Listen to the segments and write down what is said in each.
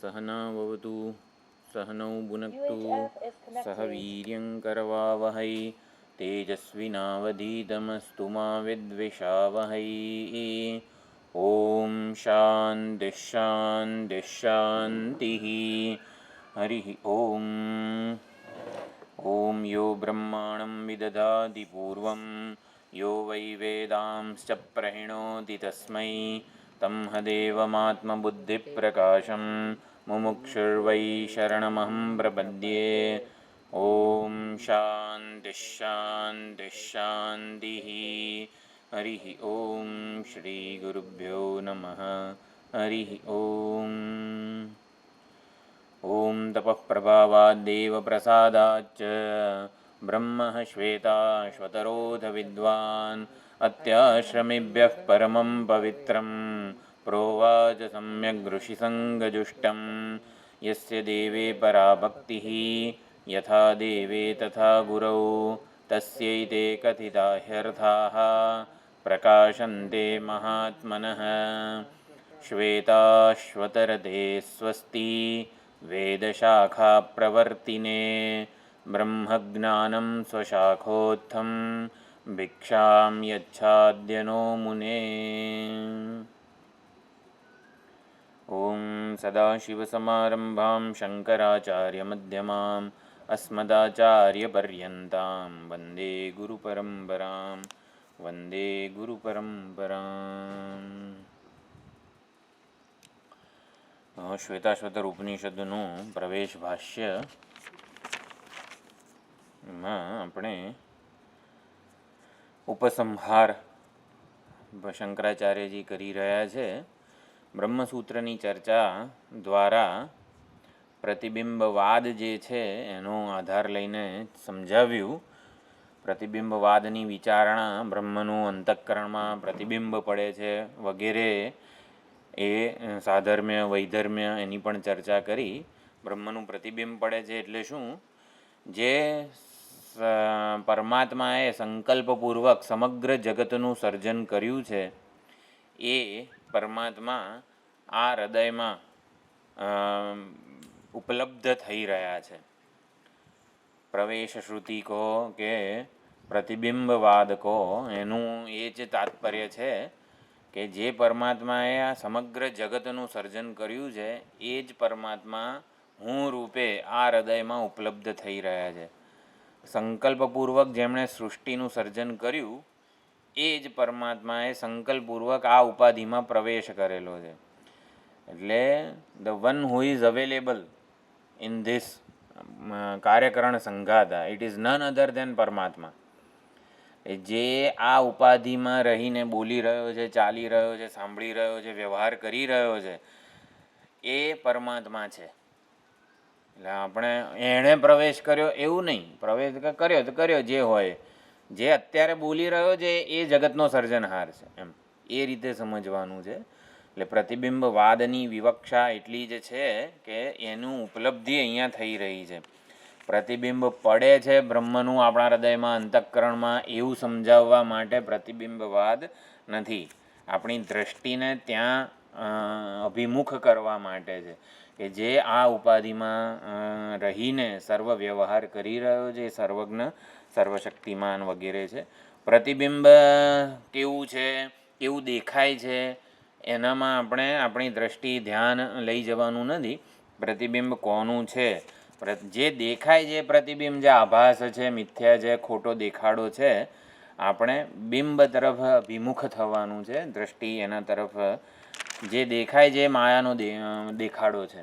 सहनाववतु सहनौ भुनक्तु सह वीर्यं करवावहै तेजस्विनावधीतमस्तु मा विद्विषावहै। ॐ शान्तिः शान्तिः शान्तिः। हरिः ॐ। ॐ यो ब्रह्माणं विदधाति पूर्वं यो वै वेदांश्च प्रणोति तस्मै तंहदेवमात्मबुद्धिप्रकाशं मुमुक्षुर्वै शरणमहं प्रपद्ये। ॐ शान्तिः शान्तिः शान्तिः। हरिः ॐ। श्रीगुरुभ्यो नमः। हरिः ॐ। ॐ तपः प्रभावाद्देव प्रसादाच्च ब्रह्मः श्वेताश्वतरोऽथ विद्वान् अत्याश्रमेभ्यः परमं पवित्रं प्रोवाच सम्यग् ऋषिसङ्गजुष्टं यस्य देवे परा भक्तिः यथा देवे तथा गुरौ तस्यैते कथिता ह्यर्थाः प्रकाशन्ते महात्मनः। श्वेताश्वतरते स्वस्ति वेदशाखाप्रवर्तिने ब्रह्मज्ञानं स्वशाखोत्थं भिक्षां यच्छाद्यनो मुने। ॐ सदाशिवसमारम्भां शङ्कराचार्यमध्यमाम् अस्मदाचार्यपर्यन्तां वन्दे गुरुपरम्परां वन्दे गुरुपरम्परां। શ્વેતાશ્વતર ઉપનિષદનું પ્રવેશ ભાષ્યમાં આપણે ઉપસંહાર શંકરાચાર્યજી કરી રહ્યા છે. બ્રહ્મસૂત્રની ચર્ચા દ્વારા પ્રતિબિંબવાદ જે છે એનો આધાર લઈને સમજાવ્યું. પ્રતિબિંબવાદની વિચારણા બ્રહ્મનું અંતઃકરણમાં પ્રતિબિંબ પડે છે વગેરે એ સાધર્મ્ય વૈધર્મ્ય એની પણ ચર્ચા કરી. બ્રહ્મનું પ્રતિબિંબ પડે છે એટલે શું? જે પરમાત્માએ સંકલ્પપૂર્વક સમગ્ર જગતનું સર્જન કર્યું છે એ પરમાત્મા આ હૃદયમાં ઉપલબ્ધ થઈ રહ્યા છે. પ્રવેશ શ્રુતિ કહો કે પ્રતિબિંબવાદ કહો, એનું એ જ તાત્પર્ય છે કે જે પરમાત્માએ આ સમગ્ર જગતનું સર્જન કર્યું છે એ જ પરમાત્મા હું રૂપે આ હૃદયમાં ઉપલબ્ધ થઈ રહ્યા છે. સંકલ્પપૂર્વક જેમણે સૃષ્ટિનું સર્જન કર્યું એ જ પરમાત્માએ સંકલ્પપૂર્વક આ ઉપાધિમાં પ્રવેશ કરેલો છે. એટલે the one who is available in this કાર્યકરણ સંઘાતા, it is none other than પરમાત્મા. જે આ ઉપાધિમાં રહીને બોલી રહ્યો છે, ચાલી રહ્યો છે, સાંભળી રહ્યો છે, વ્યવહાર કરી રહ્યો છે એ પરમાત્મા છે. એટલે આપણે એણે પ્રવેશ કર્યો એવું નહીં, પ્રવેશ કર્યો તો કર્યો, જે હોય જે અત્યારે બોલી રહ્યો છે એ જગતનો સર્જનહાર છે એમ એ રીતે સમજવાનું છે. એટલે પ્રતિબિંબવાદની વિવક્ષા એટલી જ છે કે એનું ઉપલબ્ધિ અહીંયા થઈ રહી છે. પ્રતિબિંબ પડે છે બ્રહ્મનું આપણા હૃદયમાં અંતઃકરણમાં એવું સમજાવવા માટે પ્રતિબિંબવાદ નથી. આપણી દ્રષ્ટિને ત્યાં અભિમુખ કરવા માટે છે કે જે આ ઉપાધિમાં રહીને સર્વ વ્યવહાર કરી રહ્યો છે, સર્વજ્ઞ સર્વશક્તિમાન વગેરે છે. પ્રતિબિંબ કેવું છે, કેવું દેખાય છે એનામાં આપણે આપણી દ્રષ્ટિ ધ્યાન લઈ જવાનું નથી. પ્રતિબિંબ કોનું છે, જે દેખાય છે પ્રતિબિંબ, જે આભાસ છે, મિથ્યા છે, ખોટો દેખાડો છે, આપણે બિંબ તરફ અભિમુખ થવાનું છે. દ્રષ્ટિ એના તરફ, જે દેખાય છે માયાનો દેખાડો છે.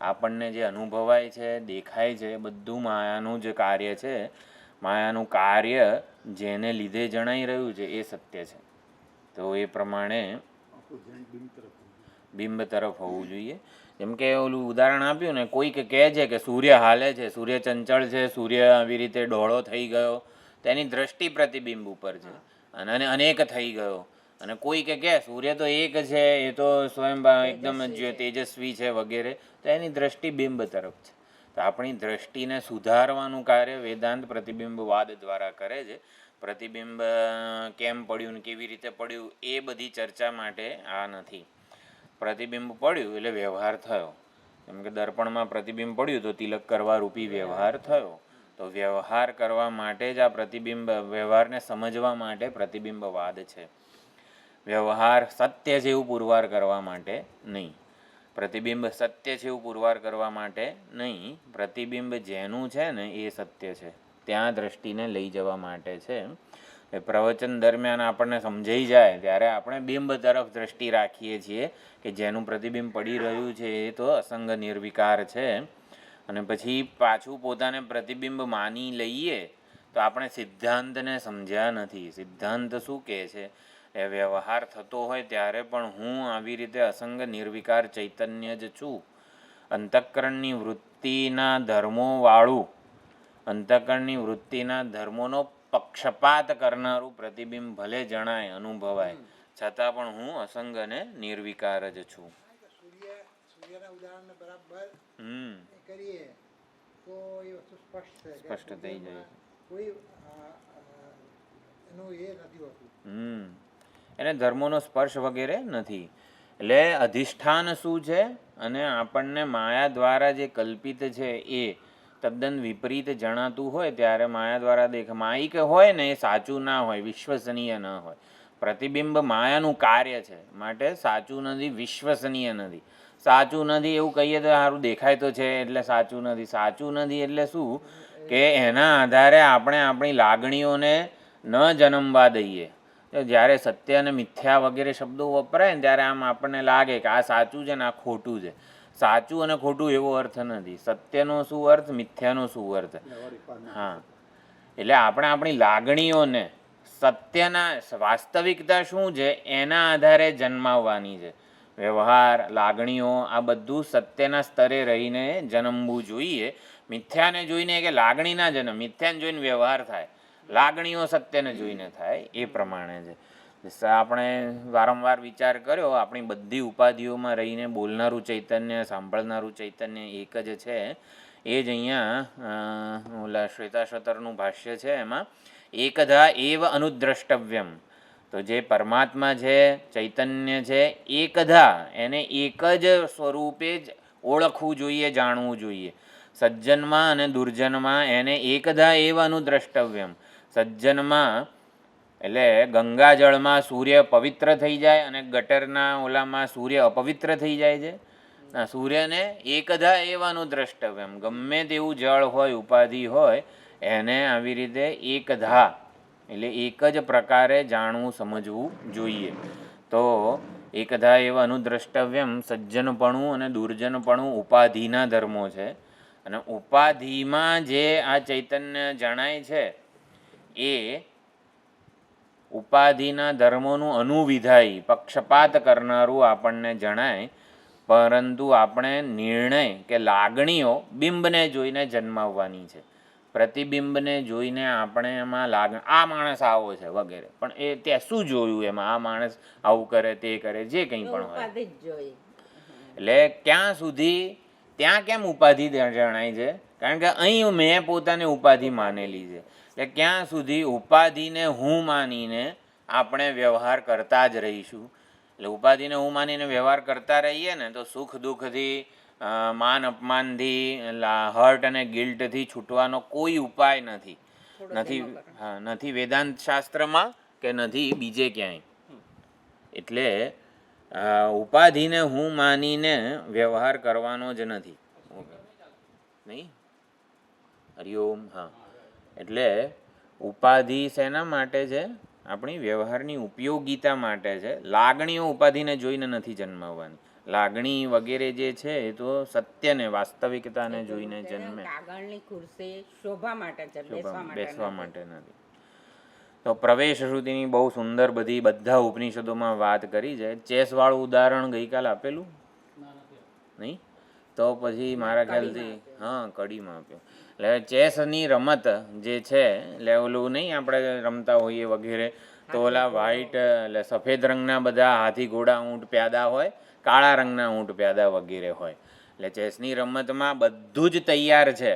આપણને જે અનુભવાય છે, દેખાય છે, બધું માયાનું જ કાર્ય છે. માયાનું કાર્ય જેને લીધે જણાઈ રહ્યું છે એ સત્ય છે. તો એ પ્રમાણે બિંબ તરફ હોવું જોઈએ. જેમ કે ઓલું ઉદાહરણ આપ્યું ને, કોઈક કહે છે કે સૂર્ય હાલે છે, સૂર્ય ચંચળ છે, સૂર્ય આવી રીતે ડહોળો થઈ ગયો, તેની દ્રષ્ટિ પ્રતિબિંબ ઉપર છે અને અનેક થઈ ગયો. અને કોઈક કહે સૂર્ય તો એક છે, એ તો સ્વયં એકદમ તેજસ્વી છે વગેરે, તો એની દ્રષ્ટિ બિંબ તરફ છે. તો આપણી દ્રષ્ટિને સુધારવાનું કાર્ય વેદાંત પ્રતિબિંબવાદ દ્વારા કરે છે. પ્રતિબિંબ કેમ પડ્યું ને કેવી રીતે પડ્યું એ બધી ચર્ચા માટે આ નથી. પ્રતિબિંબ પડ્યું એટલે વ્યવહાર થયો. કેમ કે દર્પણમાં પ્રતિબિંબ પડ્યું તો તિલક કરવા રૂપી વ્યવહાર થયો. તો વ્યવહાર કરવા માટે જ આ પ્રતિબિંબ, વ્યવહારને સમજવા માટે પ્રતિબિંબવાદ છે. વ્યવહાર સત્ય છે એવું પુરવાર કરવા માટે નહીં. પ્રતિબિંબ સત્ય છે એવું પુરવાર કરવા માટે નહીં. પ્રતિબિંબ જેનું છે ને એ સત્ય છે, ત્યાં દ્રષ્ટિને લઈ જવા માટે છે. પ્રવચન દરમિયાન આપણને સમજાઈ જાય ત્યારે આપણે બિંબ તરફ દ્રષ્ટિ રાખીએ છીએ કે જેનું પ્રતિબિંબ પડી રહ્યું છે એ તો અસંગ નિર્વિકાર છે. અને પછી પાછું પોતાને પ્રતિબિંબ માની લઈએ તો આપણે સિદ્ધાંતને સમજ્યા નથી. સિદ્ધાંત શું કહે છે? એ વ્યવહાર થતો હોય ત્યારે પણ હું આવી રીતે અસંગ નિર્વિકાર ચૈતન્ય જ છું. અંતઃકરણની વૃત્તિના ધર્મોવાળું, અંતઃકરણની વૃત્તિના ધર્મોનો પક્ષપાત કરનારું પ્રતિબિંબ ભલે જણાય, અનુભવાય, છતાં પણ હું અસંગ અને નિર્વિકાર જ છું. સ્પષ્ટ થઈ જાય. એને ધર્મોનો સ્પર્શ વગેરે નથી. એટલે અધિષ્ઠાન શું છે અને આપણને માયા દ્વારા જે કલ્પિત છે એ તદ્દન વિપરીત જણાતું હોય ત્યારે માયા દ્વારા માયિક હોય ને એ સાચું ના હોય, વિશ્વસનીય ન હોય. પ્રતિબિંબ માયાનું કાર્ય છે, માટે સાચું નથી, વિશ્વસનીય નથી. સાચું નથી એવું કહીએ તો સારું દેખાય તો છે એટલે સાચું નથી. સાચું નથી એટલે શું કે એના આધારે આપણે આપણી લાગણીઓને ન જન્મવા દઈએ. જ્યારે સત્ય અને મિથ્યા વગેરે શબ્દો વપરાય ને ત્યારે આમ આપણને લાગે કે આ સાચું છે ને આ ખોટું છે. સાચું અને ખોટું એવો અર્થ નથી. સત્યનો શું અર્થ, મિથ્યાનો શું અર્થ? હા, એટલે આપણે આપણી લાગણીઓને સત્યના, વાસ્તવિકતા શું છે એના આધારે જન્માવવાની છે. વ્યવહાર, લાગણીઓ આ બધું સત્યના સ્તરે રહીને જન્મવું જોઈએ. મિથ્યાને જોઈને કે લાગણી ના જન્મ, મિથ્યાને જોઈને વ્યવહાર થાય, લાગણીઓ સત્યને જોઈને થાય, એ પ્રમાણે છે. આપણે વારંવાર વિચાર કર્યો, આપણી બધી ઉપાધિઓમાં રહીને બોલનારું ચૈતન્ય, સાંભળનારું ચૈતન્ય એક જ છે. એ જ અહીંયા ઓલા શ્વેતાશ્વતરનું ભાષ્ય છે એમાં એકધા એવ અનુદ્રષ્ટવ્યમ. તો જે પરમાત્મા છે, ચૈતન્ય છે, એકધા, એને એક જ સ્વરૂપે જ ઓળખવું જોઈએ, જાણવું જોઈએ. સજ્જનમાં અને દુર્જનમાં એને એકધા એવ અનુદ્રષ્ટવ્યમ. સજ્જનમાં એટલે ગંગાજળમાં સૂર્ય પવિત્ર થઈ જાય અને ગટરના ઓલામાં સૂર્ય અપવિત્ર થઈ જાય છે. સૂર્યને એકધા એવાનું દ્રષ્ટવ્યમ, ગમે તેવું જળ હોય, ઉપાધિ હોય, એને આવી રીતે એકધા એટલે એક જ પ્રકારે જાણવું, સમજવું જોઈએ. તો એકધા એવા અનુદ્રષ્ટવ્યમ. સજ્જનપણું અને દુર્જનપણું ઉપાધિના ધર્મો છે. અને ઉપાધિમાં જે આ ચૈતન્ય જણાય છે એ ઉપાધિના ધર્મોનું અનુવિધાયી, પક્ષપાત કરનારું આપણને જણાય. પરંતુ આપણે નિર્ણય કે લાગણીઓ બિંબને જોઈને જન્માવવાની છે. પ્રતિબિંબને જોઈને આપણે એમાં આ માણસ આવો છે વગેરે, પણ એ ત્યાં શું જોયું એમાં? આ માણસ આવું કરે, તે કરે, જે કંઈ પણ હોય. એટલે ક્યાં સુધી, ત્યાં કેમ ઉપાધિ જણાય છે? કારણ કે અહીં મેં પોતાને ઉપાધિ માનેલી છે. એટલે ક્યાં સુધી ઉપાધિને હું માનીને આપણે વ્યવહાર કરતા જ રહીશું. એટલે ઉપાધિને હું માનીને વ્યવહાર કરતા રહીએ ને તો સુખ દુઃખથી, માન અપમાનથી, હર્ટ અને ગિલ્ટથી છૂટવાનો કોઈ ઉપાય નથી. હા, નથી વેદાંત શાસ્ત્રમાં કે નથી બીજે ક્યાંય. એટલે ઉપાધિને હું માનીને વ્યવહાર કરવાનો જ નથી. નહીં? હરિઓમ. હા, એટલે ઉપાધિ શેના માટે છે? આપણી વ્યવહારની ઉપયોગિતા માટે છે. લાગણીઓ ઉપાધિને જોઈને નથી જન્માવવાની. લાગણી વગેરે જે છે એ તો સત્યને, વાસ્તવિકતાને જોઈને જન્મે, બેસવા માટે નથી. તો પ્રવેશ શ્રુતિની બહુ સુંદર બધા ઉપનિષદોમાં વાત કરી છે. ચેસવાળું ઉદાહરણ ગઈકાલ આપેલું નહીં? તો પછી મારા ખ્યાલથી કડીમાં આપ્યું. એટલે ચેસની રમત જે છે, એટલે ઓલું નહીં આપણે રમતા હોઈએ વગેરે, તો ઓલા વ્હાઈટ એટલે સફેદ રંગના બધા હાથી, ઘોડા, ઊંટ પ્યાદા હોય, કાળા રંગના ઊંટ પ્યાદા વગેરે હોય. એટલે ચેસની રમતમાં બધું જ તૈયાર છે,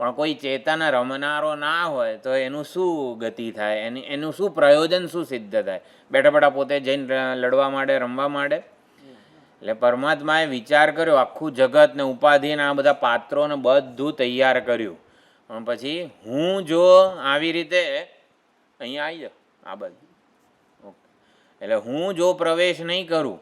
પણ કોઈ ચેતન રમનારો ના હોય તો એનું શું ગતિ થાય? એનું શું પ્રયોજન, શું સિદ્ધ થાય? બેઠા બેઠા પોતે જઈને લડવા માંડે, રમવા માંડે. એટલે પરમાત્માએ વિચાર કર્યો, આખું જગત ને ઉપાધિ ને આ બધા પાત્રો ને બધું તૈયાર કર્યું, પણ પછી હું જો આવી રીતે અહીંયા આવી જાઉં આ બાજુ, ઓકે, એટલે હું જો પ્રવેશ નહીં કરું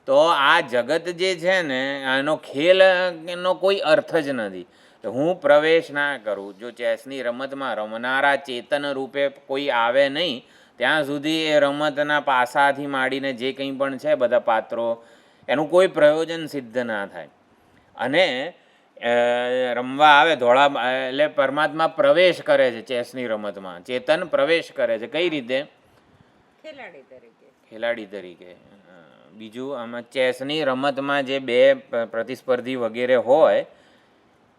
તો આ જગત જે છે ને આનો ખેલ એનો કોઈ અર્થ જ નથી. હું પ્રવેશ ના કરું, જો ચેસની રમતમાં રમનારા ચેતન રૂપે કોઈ આવે નહીં ત્યાં સુધી એ રમતના પાસાથી માંડીને જે કંઈ પણ છે બધા પાત્રો એનું કોઈ પ્રયોજન સિદ્ધ ના થાય. અને રમવા આવે ધોળા એટલે પરમાત્મા પ્રવેશ કરે છે ચેસની રમતમાં, ચેતન પ્રવેશ કરે છે. કઈ રીતે? ખેલાડી તરીકે. બીજું આમાં ચેસની રમતમાં જે બે પ્રતિસ્પર્ધી વગેરે હોય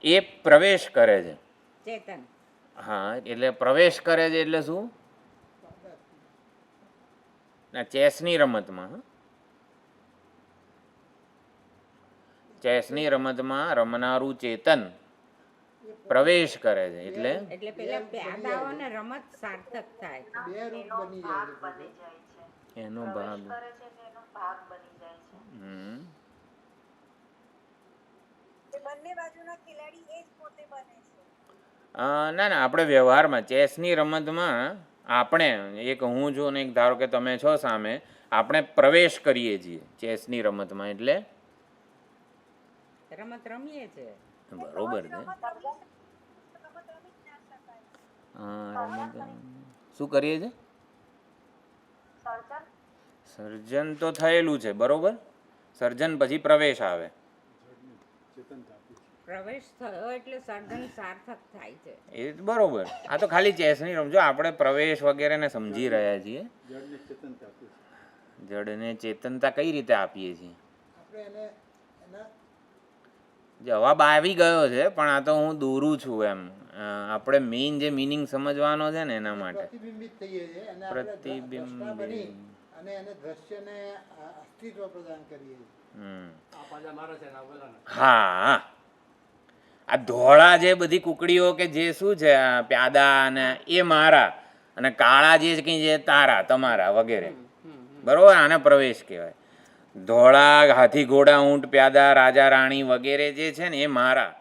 એ પ્રવેશ કરે છે ચેતન. હા, એટલે પ્રવેશ કરે છે એટલે શું? ના, ચેસની રમતમાં, ચેસની રમતમાં રમનારું ચેતન પ્રવેશ કરે છે એટલે પેલા પ્યાદાઓને રમત સાર્થક થાય, એનો ભાગ બની જાય છે. ના ના, આપણે વ્યવહારમાં ચેસની રમતમાં આપણે એક હું છું ને એક ધારો કે તમે છો સામે, આપણે પ્રવેશ કરીએ છીએ ચેસની રમતમાં એટલે રમત રમીએ છે. બરોબર છે. રમત શું કરીએ છીએ? સર્જન તો થયેલું છે, બરોબર. સર્જન પછી પ્રવેશ આવે, પ્રવેશ થયો એટલે સર્જન સાર્થક થાય છે. એ બરોબર. આ તો ખાલી ચેસની રમત. જો આપણે પ્રવેશ વગેરે ને સમજી રહ્યા છીએ, જડને ચેતનતા કઈ રીતે આપીએ છીએ? જવાબ આવી ગયો છે, પણ આ તો હું દોરું છું એમ. આપણે મેઇન જે મિનિંગ સમજવાનો છે ને એના માટે પ્રતિબિંબ અને એને દ્રશ્યને અસ્તિત્વ પ્રદાન કરીએ. હા, આ ધોળા જે બધી કુકડીઓ કે જે શું છે પ્યાદા અને એ મારા, અને કાળા જે કંઈ છે તારા તમારા વગેરે, બરોબર. આને પ્રવેશ કહેવાય. ધોળા હાથી ઘોડા ઊંટ પ્યાદા રાજા રાણી વગેરે જે છે ને એ મારા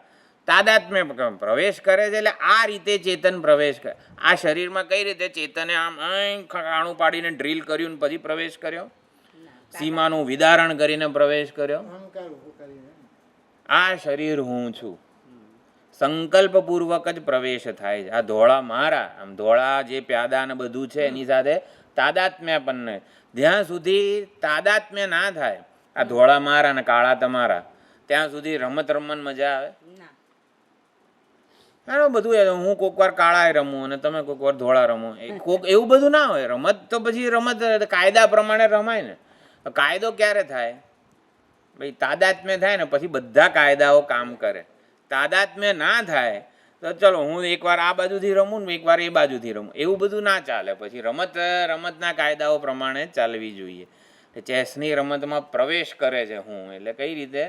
તાદાત્મ્ય પ્રવેશ કરે છે. એટલે આ રીતે ચેતન પ્રવેશ કરે. આ શરીરમાં કઈ રીતે ચેતને આમ કાણું પાડીને ડ્રીલ કર્યું ને પછી પ્રવેશ કર્યો, સીમાનું વિદારણ કરીને પ્રવેશ કર્યો. આ શરીર હું છું, સંકલ્પપૂર્વક જ પ્રવેશ થાય છે. આ ધોળા મારા, આમ ધોળા જે પ્યાદા ને બધું છે એની સાથે તાદાત્મ્ય પણ જ્યાં સુધી તાદાત્મ્ય ના થાય, આ ધોળા મારા ને કાળા તમારા, ત્યાં સુધી રમત રમવાની મજા આવે? હા, બધું હું કોઈક વાર કાળા રમું અને તમે કોઈક વાર ધોળા રમો, કોઈક એવું બધું ના હોય. રમત તો પછી રમત કાયદા પ્રમાણે રમાય ને. કાયદો ક્યારે થાય? ભાઈ તાદાત્મ્ય થાય ને પછી બધા કાયદાઓ કામ કરે. તાદાત્મ્ય ના થાય તો ચલો હું એકવાર આ બાજુથી રમું ને એકવાર એ બાજુથી રમું, એવું બધું ના ચાલે. પછી રમતના કાયદાઓ પ્રમાણે ચાલવી જોઈએ. ચેસની રમતમાં પ્રવેશ કરે છે હું, એટલે કઈ રીતે?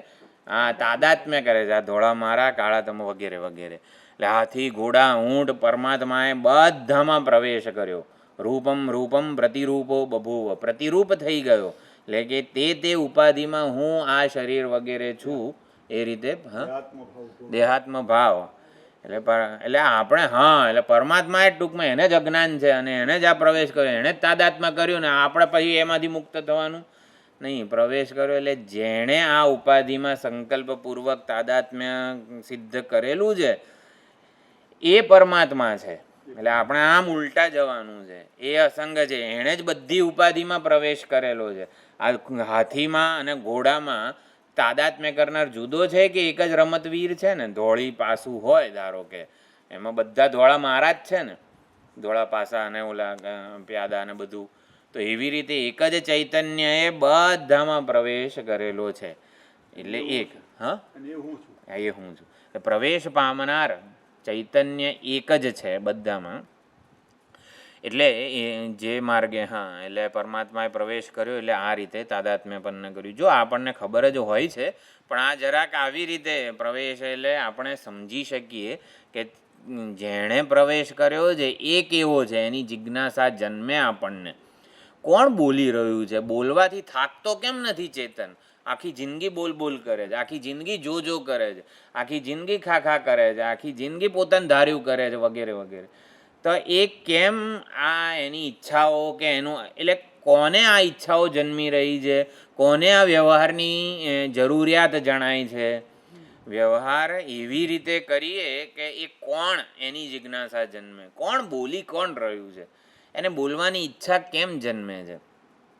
આ તાદાત્મ્ય કરે છે. આ ધોળા મારા કાળા તમે વગેરે વગેરે. એટલે હાથી ઘોડા ઊંટ પરમાત્માએ બધામાં પ્રવેશ કર્યો. રૂપમ રૂપમ પ્રતિરૂપો બભૂવ, પ્રતિરૂપ થઈ ગયો. એટલે કે તે ઉપાધિમાં હું આ શરીર વગેરે છું એ રીતે. હા, દેહાત્મ ભાવ. એટલે આપણે હા, એટલે પરમાત્મા એ ટૂંકમાં એને જ અજ્ઞાન છે અને એને જ આ પ્રવેશ કર્યો, એને જ તાદાત્મ્ય કર્યું ને આપણે પછી એમાંથી મુક્ત થવાનું નહીં. પ્રવેશ કર્યો એટલે જેણે આ ઉપાધિમાં સંકલ્પપૂર્વક તાદાત્મ્ય સિદ્ધ કરેલું છે એ પરમાત્મા છે. એટલે આપણે આમ ઉલટા જવાનું છે. એ અસંગ છે, એણે જ બધી ઉપાધિમાં પ્રવેશ કરેલો છે. આ હાથીમાં અને ઘોડામાં તાદાત્મ્ય કરનાર જુદો છે કે એક જ રમતવીર છે ને? ધોળી પાસું હોય ધારો કે, એમાં બધા ધોળા મારા જ છે ને, ધોળા પાસા અને ઓલા પ્યાદા ને બધું. તો એવી રીતે એક જ ચૈતન્યએ બધામાં પ્રવેશ કરેલો છે. એટલે એક હા, એ હું છું. પ્રવેશ પામનાર ચૈતન્ય એક જ છે બધામાં. એટલે જે માર્ગે હા, એટલે પરમાત્માએ પ્રવેશ કર્યો એટલે આ રીતે તાદાત્મ્યપન્ન કર્યું. જો આપણને ખબર જ હોય છે, પણ આ જરાક આવી રીતે પ્રવેશ એટલે આપણે સમજી શકીએ કે જેણે પ્રવેશ કર્યો છે એ કેવો છે, એની જિજ્ઞાસા જન્મે આપણને. કોણ બોલી રહ્યું છે? બોલવાથી થાકતો કેમ નથી ચેતન? આખી જિંદગી બોલ બોલ કરે છે, આખી જિંદગી જો કરે છે, આખી જિંદગી ખા કરે છે, આખી જિંદગી પોતાનું ધાર્યું કરે છે, વગેરે વગેરે. તો એ કેમ આ એની ઈચ્છાઓ કે એનું, એટલે કોને આ ઈચ્છાઓ જન્મી રહી છે? કોને આ વ્યવહારની જરૂરિયાત જણાય છે? વ્યવહાર એવી રીતે કરીએ કે એ કોણ, એની જિજ્ઞાસા જન્મે. કોણ બોલી કોણ રહ્યું છે? એને બોલવાની ઈચ્છા કેમ જન્મે છે?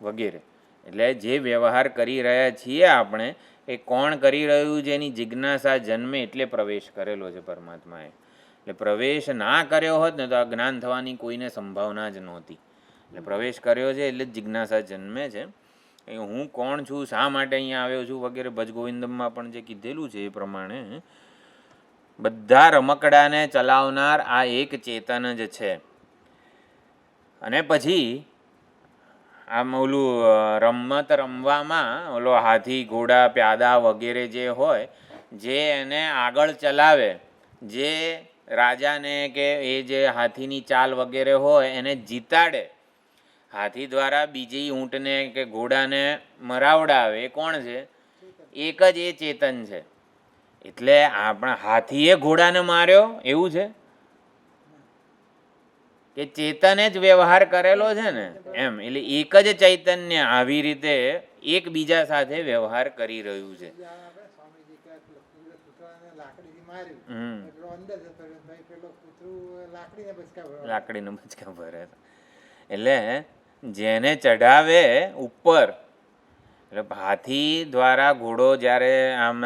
વગેરે. એટલે જે વ્યવહાર કરી રહ્યા છીએ આપણે, એ કોણ કરી રહ્યું છે એની જિજ્ઞાસા જન્મે, એટલે પ્રવેશ કરેલો છે પરમાત્માએ. એટલે પ્રવેશ ના કર્યો હોત ને તો આ જ્ઞાન થવાની કોઈને સંભાવના જ નહોતી. એટલે પ્રવેશ કર્યો છે એટલે જ જિજ્ઞાસા જન્મે છે. હું કોણ છું, શા માટે અહીંયા આવ્યો છું, વગેરે ભજગોવિંદમમાં પણ જે કીધેલું છે એ પ્રમાણે બધા રમકડાને ચલાવનાર આ એક ચેતન જ છે. અને પછી આમ ઓલું રમત રમવામાં ઓલો હાથી, ઘોડા, પ્યાદા વગેરે જે હોય, જે એને આગળ ચલાવે, જે રાજાને કે એ જે હાથીની ચાલ વગેરે હોય એને જીતાડે, હાથી દ્વારા બીજી ઊંટને કે ઘોડાને મરાવડાવે, એ કોણ છે? એક જ એ ચેતન છે. એટલે આપણા હાથીએ ઘોડાને માર્યો એવું છે કે ચેતને જ વ્યવહાર કરેલો છે ને એમ. એટલે એક જ ચૈતન્ય આવી રીતે એકબીજા સાથે વ્યવહાર કરી રહ્યું છે. લાકડીનો બચકા ભરે. એટલે જેને ચઢાવે ઉપર, એટલે હાથી દ્વારા ઘોડો જ્યારે આમ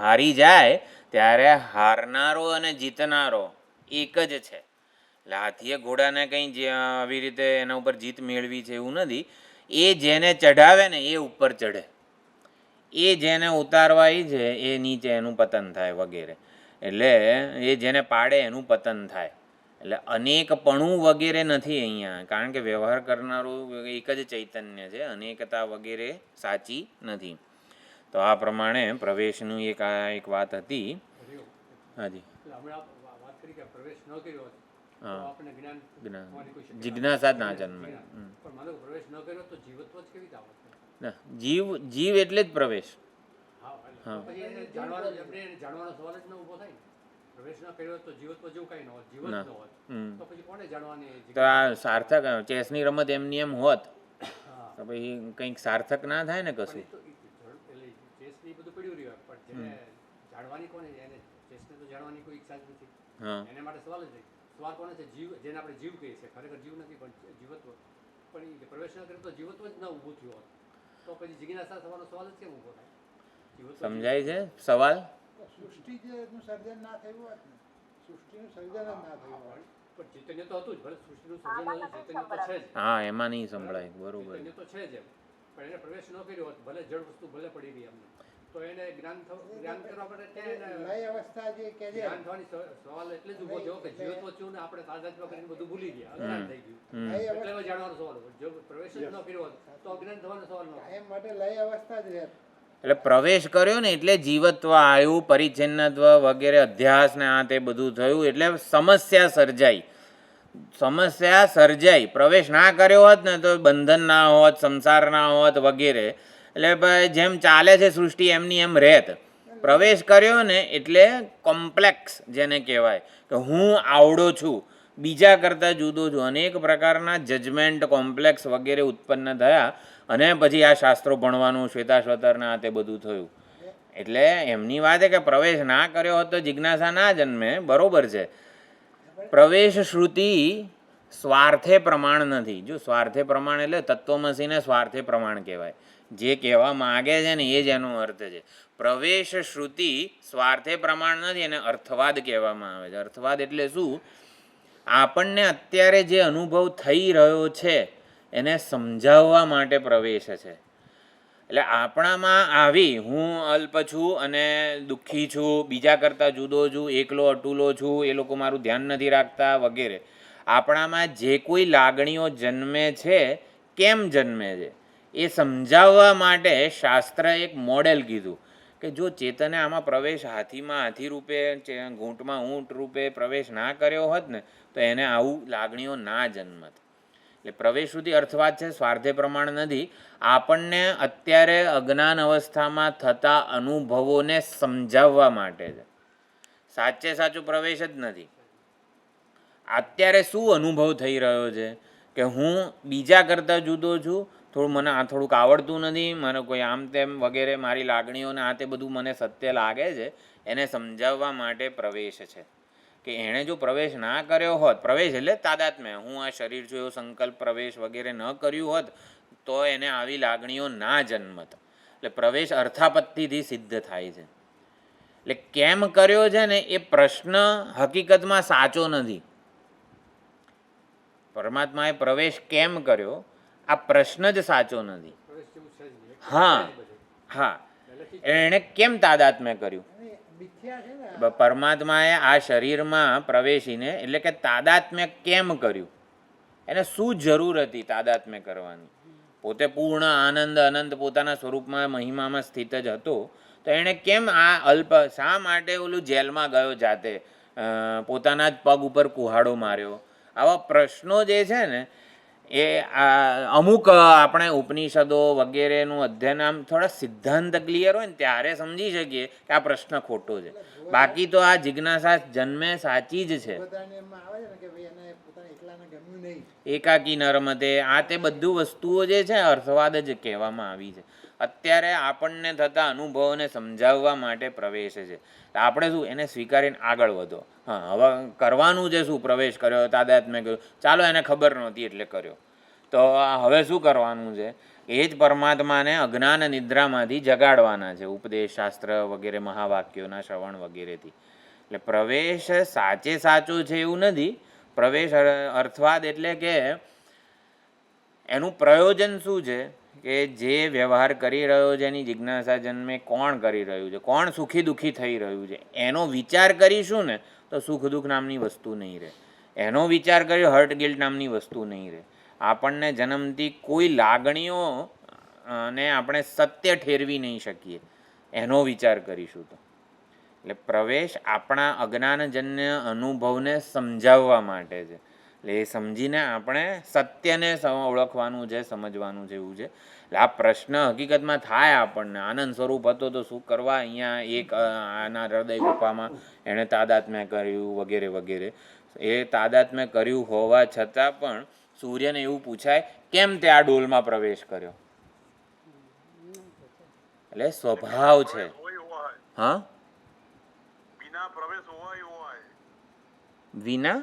હારી જાય ત્યારે હારનારો અને જીતનારો એક જ છે. એટલે હાથીએ ઘોડાને કંઈ આવી રીતે એના ઉપર જીત મેળવી છે એવું નથી. એ જેને ચઢાવે ને એ ઉપર ચઢે, એ જેને ઉતારવાય છે એ નીચે એનું પતન થાય વગેરે. એટલે એ જેને પાડે એનું પતન થાય. એટલે અનેકપણું વગેરે નથી અહીંયા, કારણ કે વ્યવહાર કરનારું એક જ ચૈતન્ય છે, અનેકતા વગેરે સાચી નથી. તો આ પ્રમાણે પ્રવેશનું એક વાત હતી. હાજી, જિજ્ઞાસા ના જન્મે. જીવ એટલે જ પ્રવેશ. તો આ સાર્થક ચેસની રમત એમની એમ હોત તો પછી કંઈક સાર્થક ના થાય ને કશું. સવાલ કોને છે? જીવ, જેને આપણે જીવ કહીએ છીએ. ખરેખર જીવ નથી પણ જીવત્વ. પણ એ પ્રવેશ ન કરે તો જીવત્વ જ ન ઊભું થયું હોત તો પછી જિજ્ઞાસા થવાનો સવાલ જ કેમ ઊભો થાય? સમજાય છે સવાલ? સૃષ્ટિનું સર્જન ના થયું હોત ને, સૃષ્ટિનું સર્જન જ ના થયું હોત પણ ચૈતન્ય તો હતું જ. ભલે સૃષ્ટિનું સર્જન ચૈતન્ય તો છે જ. હા, એમાં નહીં સંભળાય. બરોબર, ચૈતન્ય તો છે જ એમ. પણ એને પ્રવેશ ન કર્યો હોત, ભલે જળ વસ્તુ ભલે પડી રહી અમને, તો એને જ્ઞાન કરવા માટે લય અવસ્થા જે કે છે જ્ઞાન થવાની સવાલ એટલે જ ઊભો થયો કે જીવત્વ છું ને આપણે તાદાત્મ્ય કરીને બધું ભૂલી ગયા, અજ્ઞાન થઈ ગયું. એટલે હવે જાણવાનો સવાલ. જો પ્રવેશ જ ન કર્યો હોત તો અજ્ઞાન થવાનો સવાલ ન. એમ માટે લય અવસ્થા જ રહે. એટલે પ્રવેશ કર્યો ને એટલે જીવત્વ આવ્યું, પરિચ્છિન્નત્વ વગેરે અધ્યાસ ને આ તે બધું થયું, એટલે સમસ્યા સર્જાઈ. સમસ્યા સર્જાઈ. પ્રવેશ ના કર્યો હોત ને તો બંધન ના હોત, સંસાર ના હોત વગેરે. એટલે ભાઈ જેમ ચાલે છે સૃષ્ટિ એમની એમ રહેત. પ્રવેશ કર્યો ને એટલે કોમ્પ્લેક્સ જેને કહેવાય કે હું આવડો છું, બીજા કરતાં જુદો છું, અનેક પ્રકારના જજમેન્ટ કોમ્પ્લેક્સ વગેરે ઉત્પન્ન થયા. અને પછી આ શાસ્ત્રો ભણવાનું, શ્વેતાશ્વતરને આ તે બધું થયું. એટલે એમની વાત છે કે પ્રવેશ ના કર્યો હોત તો જિજ્ઞાસા ના જન્મે. બરોબર છે. પ્રવેશ શ્રુતિ સ્વાર્થે પ્રમાણ નથી. જો સ્વાર્થે પ્રમાણ એટલે તત્વમસીને સ્વાર્થે પ્રમાણ કહેવાય. જે કહેવા માગે છે ને એ જ એનો અર્થ છે. પ્રવેશ શ્રુતિ સ્વાર્થે પ્રમાણ નથી, એને અર્થવાદ કહેવામાં આવે છે. અર્થવાદ એટલે શું? આપણને અત્યારે જે અનુભવ થઈ રહ્યો છે એને સમજાવવા માટે પ્રવેશ છે. એટલે આપણામાં આવી હું અલ્પ છું અને દુઃખી છું, બીજા કરતાં જુદો છું, એકલો અટુલો છું, એ લોકો મારું ધ્યાન નથી રાખતા વગેરે. આપણામાં જે કોઈ લાગણીઓ જન્મે છે, કેમ જન્મે છે એ સમજાવવા માટે શાસ્ત્રએ એક મોડેલ કીધું કે જો ચેતને આમાં પ્રવેશ હાથીમાં હાથી રૂપે, ઊંટમાં ઊંટ રૂપે પ્રવેશ ના કર્યો હોત ને તો એને આવું લાગણીઓ ના જન્મત. એટલે પ્રવેશ સુધી અર્થવાદ છે, સ્વાર્થે પ્રમાણ નથી. આપણને અત્યારે અજ્ઞાન અવસ્થામાં થતા અનુભવોને સમજાવવા માટે છે. સાચે સાચું પ્રવેશ જ નથી. અત્યારે શું અનુભવ થઈ રહ્યો છે કે હું બીજા કરતાં જુદો છું, મને આ થોડુંક આવડતું નથી, મને કોઈ આમ તેમ વગેરે, મારી લાગણીઓને આ તે બધું મને સત્ય લાગે છે, એને સમજાવવા માટે પ્રવેશ છે. કે એણે જો પ્રવેશ ના કર્યો હોત, પ્રવેશ એટલે તાદાત્મ્ય, હું આ શરીર છું એવો સંકલ્પ પ્રવેશ વગેરે ન કર્યું હોત તો એને આવી લાગણીઓ ના જન્મત. એટલે પ્રવેશ અર્થાપત્તિથી સિદ્ધ થાય છે. એટલે કેમ કર્યો છે ને એ પ્રશ્ન હકીકતમાં સાચો નથી. પરમાત્માએ પ્રવેશ કેમ કર્યો આ પ્રશ્ન જ સાચો નથી. હા હા, એણે કેમ તાદાત્મ્ય કર્યું? પરમાત્માએ આ શરીરમાં પ્રવેશીને એટલે કે તાદાત્મ્ય કેમ કર્યું? એને શું જરૂર હતી તાદાત્મ્ય કરવાની? પોતે પૂર્ણ આનંદ અનંત પોતાના સ્વરૂપમાં મહિમામાં સ્થિત જ હતો, તો એણે કેમ આ અલ્પ, શા માટે ઓલું જેલમાં ગયો જાતે, પોતાના જ પગ ઉપર કુહાડો માર્યો? આવા પ્રશ્નો જે છે ને એ અમુક આપણે ઉપનિષદો વગેરેનું અધ્યયન આમ થોડા સિદ્ધાંત ક્લિયર હોય ને ત્યારે સમજી શકીએ કે આ પ્રશ્ન ખોટો છે. બાકી તો આ જિજ્ઞાસા જન્મે સાચી જ છે. એકાકી નરમતે આ તે બધું વસ્તુઓ જે છે અર્થવાદ જ કહેવામાં આવી છે. અત્યારે આપણને થતા અનુભવોને સમજાવવા માટે પ્રવેશ છે. આપણે શું એને સ્વીકારીને આગળ વધો. હા, હવે કરવાનું છે શું? પ્રવેશ કર્યો, તાદાત્મ્ય કર્યો, ચાલો એને ખબર નહોતી એટલે કર્યો, તો હવે શું કરવાનું છે? એ જ પરમાત્માને અજ્ઞાન નિદ્રામાંથી જગાડવાના છે ઉપદેશ શાસ્ત્ર વગેરે મહાવાક્યોના શ્રવણ વગેરેથી. એટલે પ્રવેશ સાચે સાચો છે એવું નથી. પ્રવેશ અર્થવાદ એટલે કે એનું પ્રયોજન શું છે કે જે વ્યવહાર કરી રહ્યો છે એની જિજ્ઞાસા જન્મે કોણ કરી રહ્યું છે, કોણ સુખી દુઃખી થઈ રહ્યું છે, એનો વિચાર કરીશું ને તો સુખ દુઃખ નામની વસ્તુ નહીં રહે. એનો વિચાર કર્યો હર્ટ ગિલ્ટ નામની વસ્તુ નહીં રહે. આપણને જન્મથી કોઈ લાગણીઓ ને આપણે સત્ય ઠેરવી નહીં શકીએ, એનો વિચાર કરીશું તો. એટલે પ્રવેશ આપણા અજ્ઞાનજન્ય અનુભવને સમજાવવા માટે છે. એટલે એ સમજીને આપણે સત્યને ઓળખવાનું છે, સમજવાનું છે, એવું છે. એટલે આ પ્રશ્ન હકીકતમાં થાય આપણને, આનંદ સ્વરૂપ હતો તો શું કરવા અહીંયા એક આના હૃદય ગુફામાં એણે તાદાત્મ્ય કર્યું વગેરે વગેરે. એ તાદાત્મ્ય કર્યું હોવા છતાં પણ સૂર્યને એવું પૂછાય કેમ તે આ ડોલમાં પ્રવેશ કર્યો? એટલે સ્વભાવ છે. હા, વિના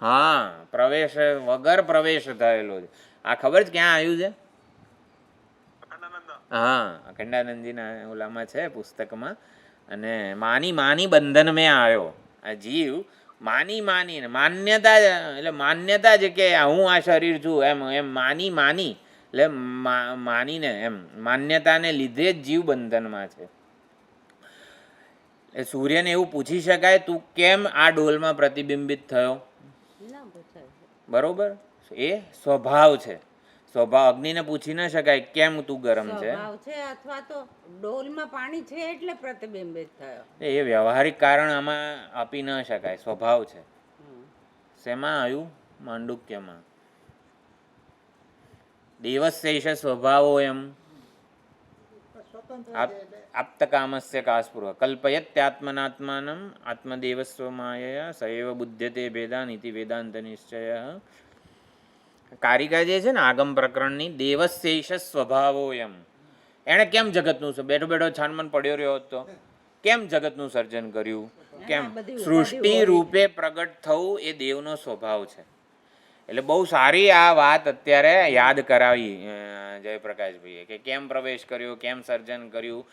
હા, પ્રવેશ વગર પ્રવેશ થયેલો છે. આ ખબર છે ક્યાં આવ્યું છે? હા, અખંડાનંદજીના ઓલામાં છે પુસ્તકમાં. અને માની બંધન મેં આવ્યો. આ જીવ માની ને માન્યતા, એટલે માન્યતા જ કે હું આ શરીર છું એમ માની એટલે માનીને એમ માન્યતાને લીધે જ જીવ બંધનમાં છે. એ સૂર્યને એવું પૂછી શકાય તું કેમ આ ડોલમાં પ્રતિબિંબિત થયો? બરોબર, એ સ્વભાવ છે. સ્વભાવ અગ્નિને પૂછી ન શકાય કેમ તું ગરમ છે, અથવા તો ડોલમાં પાણી છે એટલે પ્રતિબિંબિત થયો. એ વ્યવહારિક કારણ આમાં આપી ન શકાય, સ્વભાવ છે. શેમાં આવ્યું? માંડુક્યમાં. દેવસ્યૈષ સ્વભાવો એમ આપ્તકામસ્ય કાસ્પૃહ કલ્પયત્યાત્મનાત્માનમ આત્મદેવસ્વ માયયા સૈવ બુદ્ધ્યતે ભેદાન ઇતિ વેદાંત નિશ્ચય. કારિકા જે છે ને આગમ પ્રકરણની, દેવસ્યૈષ સ્વભાવો એમ, એણે કેમ જગતનું બેઠો બેઠો છાનમન પડ્યો રહ્યો હતો, કેમ જગતનું સર્જન કર્યું? કેમ? સૃષ્ટિ રૂપે પ્રગટ થવું એ દેવનો સ્વભાવ છે. એટલે બહુ સારી આ વાત અત્યારે યાદ કરાવી જયપ્રકાશભાઈએ કે કેમ પ્રવેશ કર્યો, કેમ સર્જન કર્યું.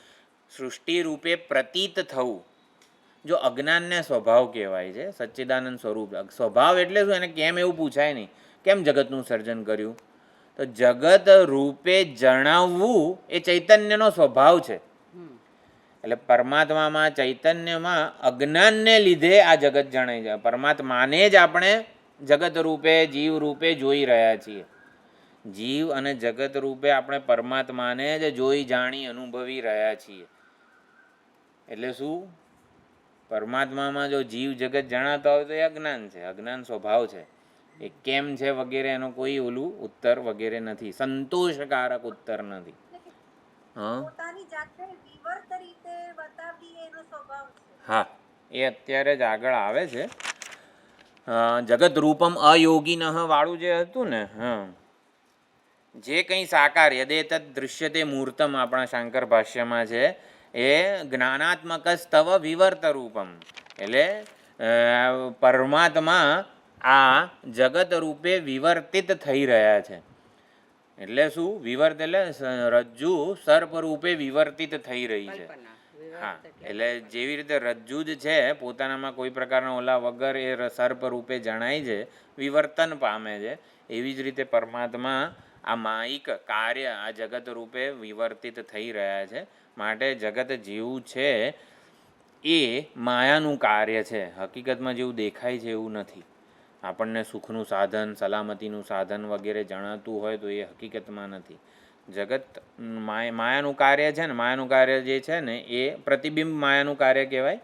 સૃષ્ટિ રૂપે પ્રતીત થવું જો અજ્ઞાનને સ્વભાવ કહેવાય છે. સચ્ચિદાનંદ સ્વરૂપ સ્વભાવ એટલે શું? એને કેમ એવું પૂછાય નહીં, કેમ જગતનું સર્જન કર્યું? તો જગત રૂપે જણાવવું એ ચૈતન્યનો સ્વભાવ છે. એટલે પરમાત્મામાં ચૈતન્યમાં અજ્ઞાનને લીધે આ જગત જણાય છે. પરમાત્માને જ આપણે જગત રૂપે જીવ રૂપે જોઈ રહ્યા છીએ. જીવ અને જગત રૂપે આપણે પરમાત્માને જ જોઈ જાણી અનુભવી રહ્યા છીએ. એટલે શું? પરમાત્મામાં જો જીવ જગત જણાતા હોય તો એ અજ્ઞાન છે, અજ્ઞાન સ્વભાવ છે. એ કેમ છે વગેરે એનો કોઈ ઓલું ઉત્તર વગેરે નથી, સંતોષકારક ઉત્તર નથી. હા, એ અત્યારે જ આગળ આવે છે. જગત રૂપમ અયોગિનઃ વાળું જે હતું ને, જે કંઈ સાકાર યદે તદ દૃશ્યતે મૂર્તમ આપણા શાંકર ભાષ્યમાં છે, એ જ્ઞાનાત્મક સ્તવ વિવર્ત રૂપમ, એટલે પરમાત્મા આ જગત રૂપે વિવર્તિત થઈ રહ્યા છે. એટલે શું વિવર્ત? એટલે રજ્જુ સર્પ રૂપે વિવર્તિત થઈ રહી છે. હા, એટલે જેવી રીતે રજ્જુ જ છે પોતાનામાં કોઈ પ્રકારના ઓલા વગર એ સર્પ રૂપે જણાય છે, વિવર્તન પામે છે, એવી જ રીતે પરમાત્મા આ માયિક કાર્ય આ જગત રૂપે વિવર્તિત થઈ રહ્યા છે. માટે જગત જેવું છે એ માયાનું કાર્ય છે, હકીકતમાં જેવું દેખાય છે એવું નથી. આપણને સુખનું સાધન, સલામતીનું સાધન વગેરે જણાતું હોય તો એ હકીકતમાં નથી. જગત માયાનું કાર્ય છે ને, માયાનું કાર્ય જે છે ને એ પ્રતિબિંબ માયાનું કાર્ય કહેવાય.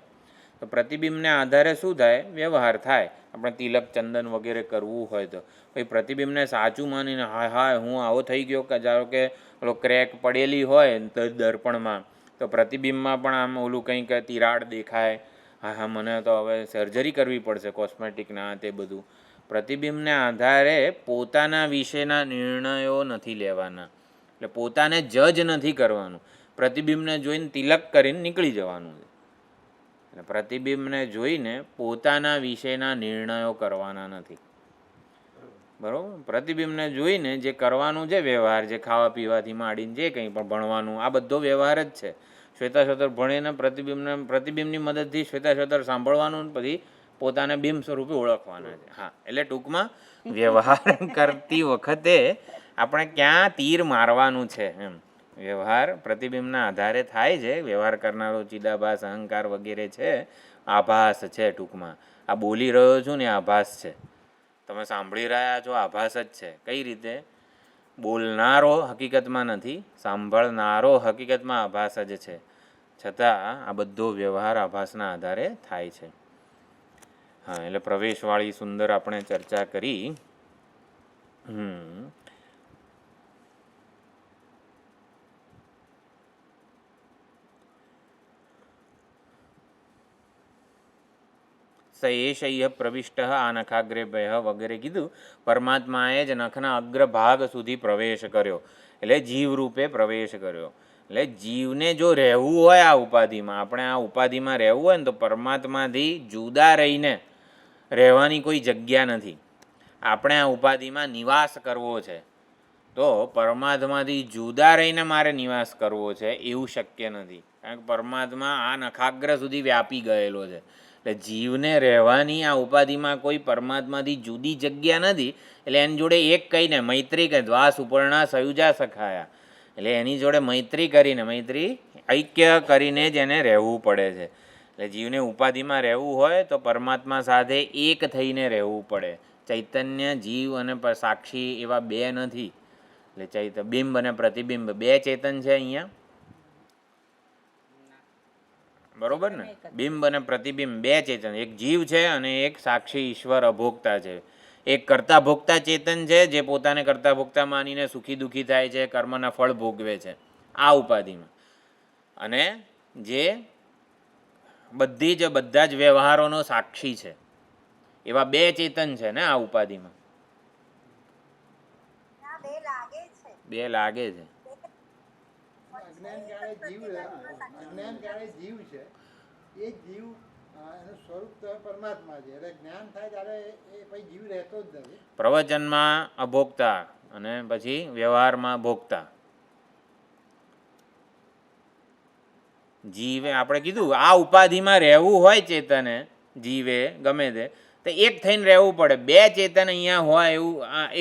તો પ્રતિબિંબને આધારે શું થાય? વ્યવહાર થાય. આપણે તિલક ચંદન વગેરે કરવું હોય તો એ પ્રતિબિંબને સાચું માનીને હાય હાય હું આવો થઈ ગયો, કે ધારો કે ઓલો ક્રેક પડેલી હોય દર્પણમાં, તો પ્રતિબિંબમાં પણ આમ ઓલું કંઈક તિરાડ દેખાય, હા હા મને તો હવે સર્જરી કરવી પડશે કોસ્મેટિકના, તે બધું પ્રતિબિંબને આધારે પોતાના વિશેના નિર્ણયો નથી લેવાના. એટલે પોતાને જજ નથી કરવાનું, પ્રતિબિંબને જોઈને તિલક કરીને નીકળી જવાનું છે. એટલે પ્રતિબિંબને જોઈને પોતાના વિશેના નિર્ણયો કરવાના નથી. બરાબર? પ્રતિબિંબને જોઈને જે કરવાનું છે વ્યવહાર, જે ખાવા પીવાથી માંડીને જે કંઈ પણ ભણવાનું, આ બધો વ્યવહાર જ છે. શ્વેતાશ્વતર ભણીને પ્રતિબિંબની મદદથી શ્વેતાશ્વતર સાંભળવાનું, પછી પોતાને બિંબ સ્વરૂપે ઓળખવાના છે. હા, એટલે ટૂંકમાં વ્યવહાર કરતી વખતે આપણે ક્યાં તીર મારવાનું છે એમ. વ્યવહાર પ્રતિબિંબના આધારે થાય છે. વ્યવહાર કરનારો ચિદાભાસ, અહંકાર વગેરે છે, આભાસ છે. ટૂંકમાં આ બોલી રહ્યો છું ને આભાસ છે, તમે સાંભળી રહ્યા છો આભાસ જ છે. કઈ રીતે? બોલનારો હકીકતમાં નથી, સાંભળનારો હકીકતમાં આભાસ જ છે. છતાં આ બધો વ્યવહાર આભાસના આધારે થાય છે. હા, એટલે પ્રવેશવાળી સુંદર આપણે ચર્ચા કરી. સ એશય પ્રવિષ્ટ આ નખાગ્રે ભય વગેરે કીધું. પરમાત્માએ જ નખના અગ્રભાગ સુધી પ્રવેશ કર્યો, એટલે જીવ રૂપે પ્રવેશ કર્યો. એટલે જીવને જો રહેવું હોય આ ઉપાધિમાં, આપણે આ ઉપાધિમાં રહેવું હોય ને તો પરમાત્માથી જુદા રહીને રહેવાની કોઈ જગ્યા નથી. આપણે આ ઉપાધિમાં નિવાસ કરવો છે તો પરમાત્માથી જુદા રહીને મારે નિવાસ કરવો છે એવું શક્ય નથી. કારણ કે પરમાત્મા આ નખાગ્ર સુધી વ્યાપી ગયેલો છે. એટલે જીવને રહેવાની આ ઉપાધિમાં કોઈ પરમાત્માથી જુદી જગ્યા નથી. એટલે એની જોડે એક કહીને મૈત્રી કહે, દ્વા સુપર્ણા સયુજા સખાયા, એટલે એની જોડે મૈત્રી કરીને, મૈત્રી ઐક્ય કરીને જ એને રહેવું પડે છે. એટલે જીવને ઉપાધિમાં રહેવું હોય તો પરમાત્મા સાથે એક થઈને રહેવું પડે. ચૈતન્ય જીવ અને સાક્ષી એવા બે નથી. એટલે બિંબ અને પ્રતિબિંબ બે ચેતન છે અહીંયા, બરોબર ને? બિંબ અને પ્રતિબિંબ બે ચેતન, એક જીવ છે અને એક સાક્ષી ઈશ્વર અભોક્તા છે. એક કરતા ભોગતા ચેતન છે જે પોતાને કરતા ભોગતા માનીને સુખી દુઃખી થાય છે, કર્મના ફળ ભોગવે છે આ ઉપાધિમાં. અને જે બધા જ વ્યવહારોનો સાક્ષી છે, એવા બે ચેતન છે ને આ ઉપાધિમાં. બે લાગે છે. અજ્ઞાન જાણે જીવ છે, એ જીવ એનું સ્વરૂપ તો પરમાત્મા છે. એટલે જ્ઞાન થાય ત્યારે એ પછી જીવ રહેતો જ નથી. પ્રવચનમાં અભોક્તા અને પછી વ્યવહારમાં ભોગતા. જીવે આપણે કીધું આ ઉપાધિમાં રહેવું હોય ચેતને, જીવે ગમે તે તો એક થઈને રહેવું પડે. બે ચેતન અહીંયા હોય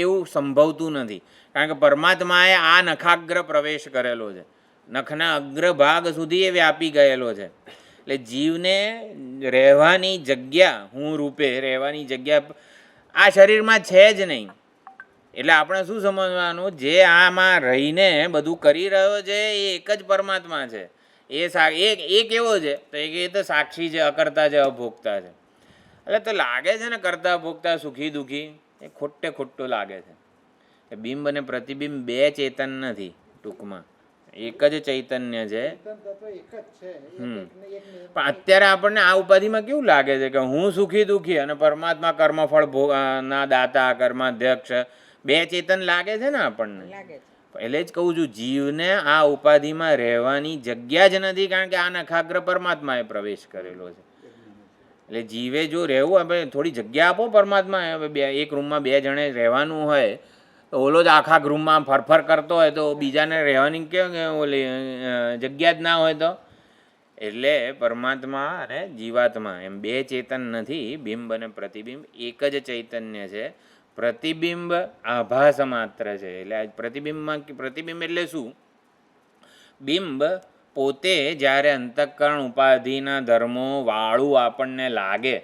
એવું સંભવતું નથી. કારણ કે પરમાત્માએ આ નખાગ્ર પ્રવેશ કરેલો છે, નખના અગ્રભાગ સુધી એ વ્યાપી ગયેલો છે. એટલે જીવને રહેવાની જગ્યા, હું રૂપે રહેવાની જગ્યા આ શરીરમાં છે જ નહીં. એટલે આપણે શું સમજવાનું? જે આમાં રહીને બધું કરી રહ્યો છે એ એક જ પરમાત્મા છે. એ કેવો છે તો એ તો સાક્ષી છે, અકર્તા છે, અભોગતા છે. એટલે તો લાગે છે ને કરતા ભોગતા સુખી દુઃખી, એ ખોટું લાગે છે. બિંબ અને પ્રતિબિંબ બે ચેતન નથી, ટૂંકમાં એક જ ચૈતન્ય છે. પણ અત્યારે આપણને આ ઉપાધિમાં કેવું લાગે છે કે હું સુખી દુઃખી અને પરમાત્મા કર્મફળ ના દાતા કર્માધ્યક્ષ, બે ચેતન લાગે છે ને આપણને. એટલે જ કહું છું, જીવને આ ઉપાધિમાં રહેવાની જગ્યા જ નથી, કારણ કે આ નખાગ્ર પરમાત્માએ પ્રવેશ કરેલો છે. એટલે જીવે જો રહેવું, હવે થોડી જગ્યા આપો પરમાત્મા. હવે એક રૂમમાં બે જણે રહેવાનું હોય તો ઓલો જ આખા રૂમમાં ફરફર કરતો હોય તો બીજાને રહેવાની કેમ ઓલી જગ્યા જ ના હોય તો. એટલે પરમાત્મા અને જીવાત્મા એમ બે ચેતન નથી, બિંબ અને પ્રતિબિંબ એક જ ચૈતન્ય છે. પ્રતિબિંબ આભાસ માત્ર છે. એટલે પ્રતિબિંબ એટલે શું? બિંબ પોતે જ્યારે અંતઃકરણ ઉપાધિના ધર્મો વાળું આપણને લાગે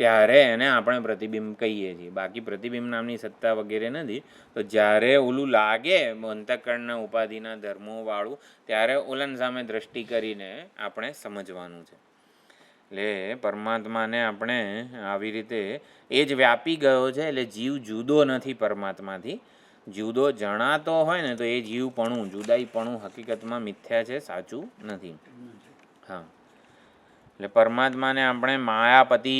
ત્યારે એને આપણે પ્રતિબિંબ કહીએ છીએ. બાકી પ્રતિબિંબ નામની સત્તા વગેરે નથી. તો જ્યારે ઓલું લાગે અંતઃકરણના ઉપાધિના ધર્મો વાળું, ત્યારે ઓલન સામે દ્રષ્ટિ કરીને આપણે સમજવાનું છે. એટલે પરમાત્માને આપણે આવી રીતે એ જ વ્યાપી ગયો છે. એટલે જીવ જુદો નથી પરમાત્માથી. જુદો જણાતો હોય ને તો એ જીવપણું, જુદાઈપણું હકીકતમાં મિથ્યા છે, સાચું નથી. હા, એટલે પરમાત્માને આપણે માયાપતિ,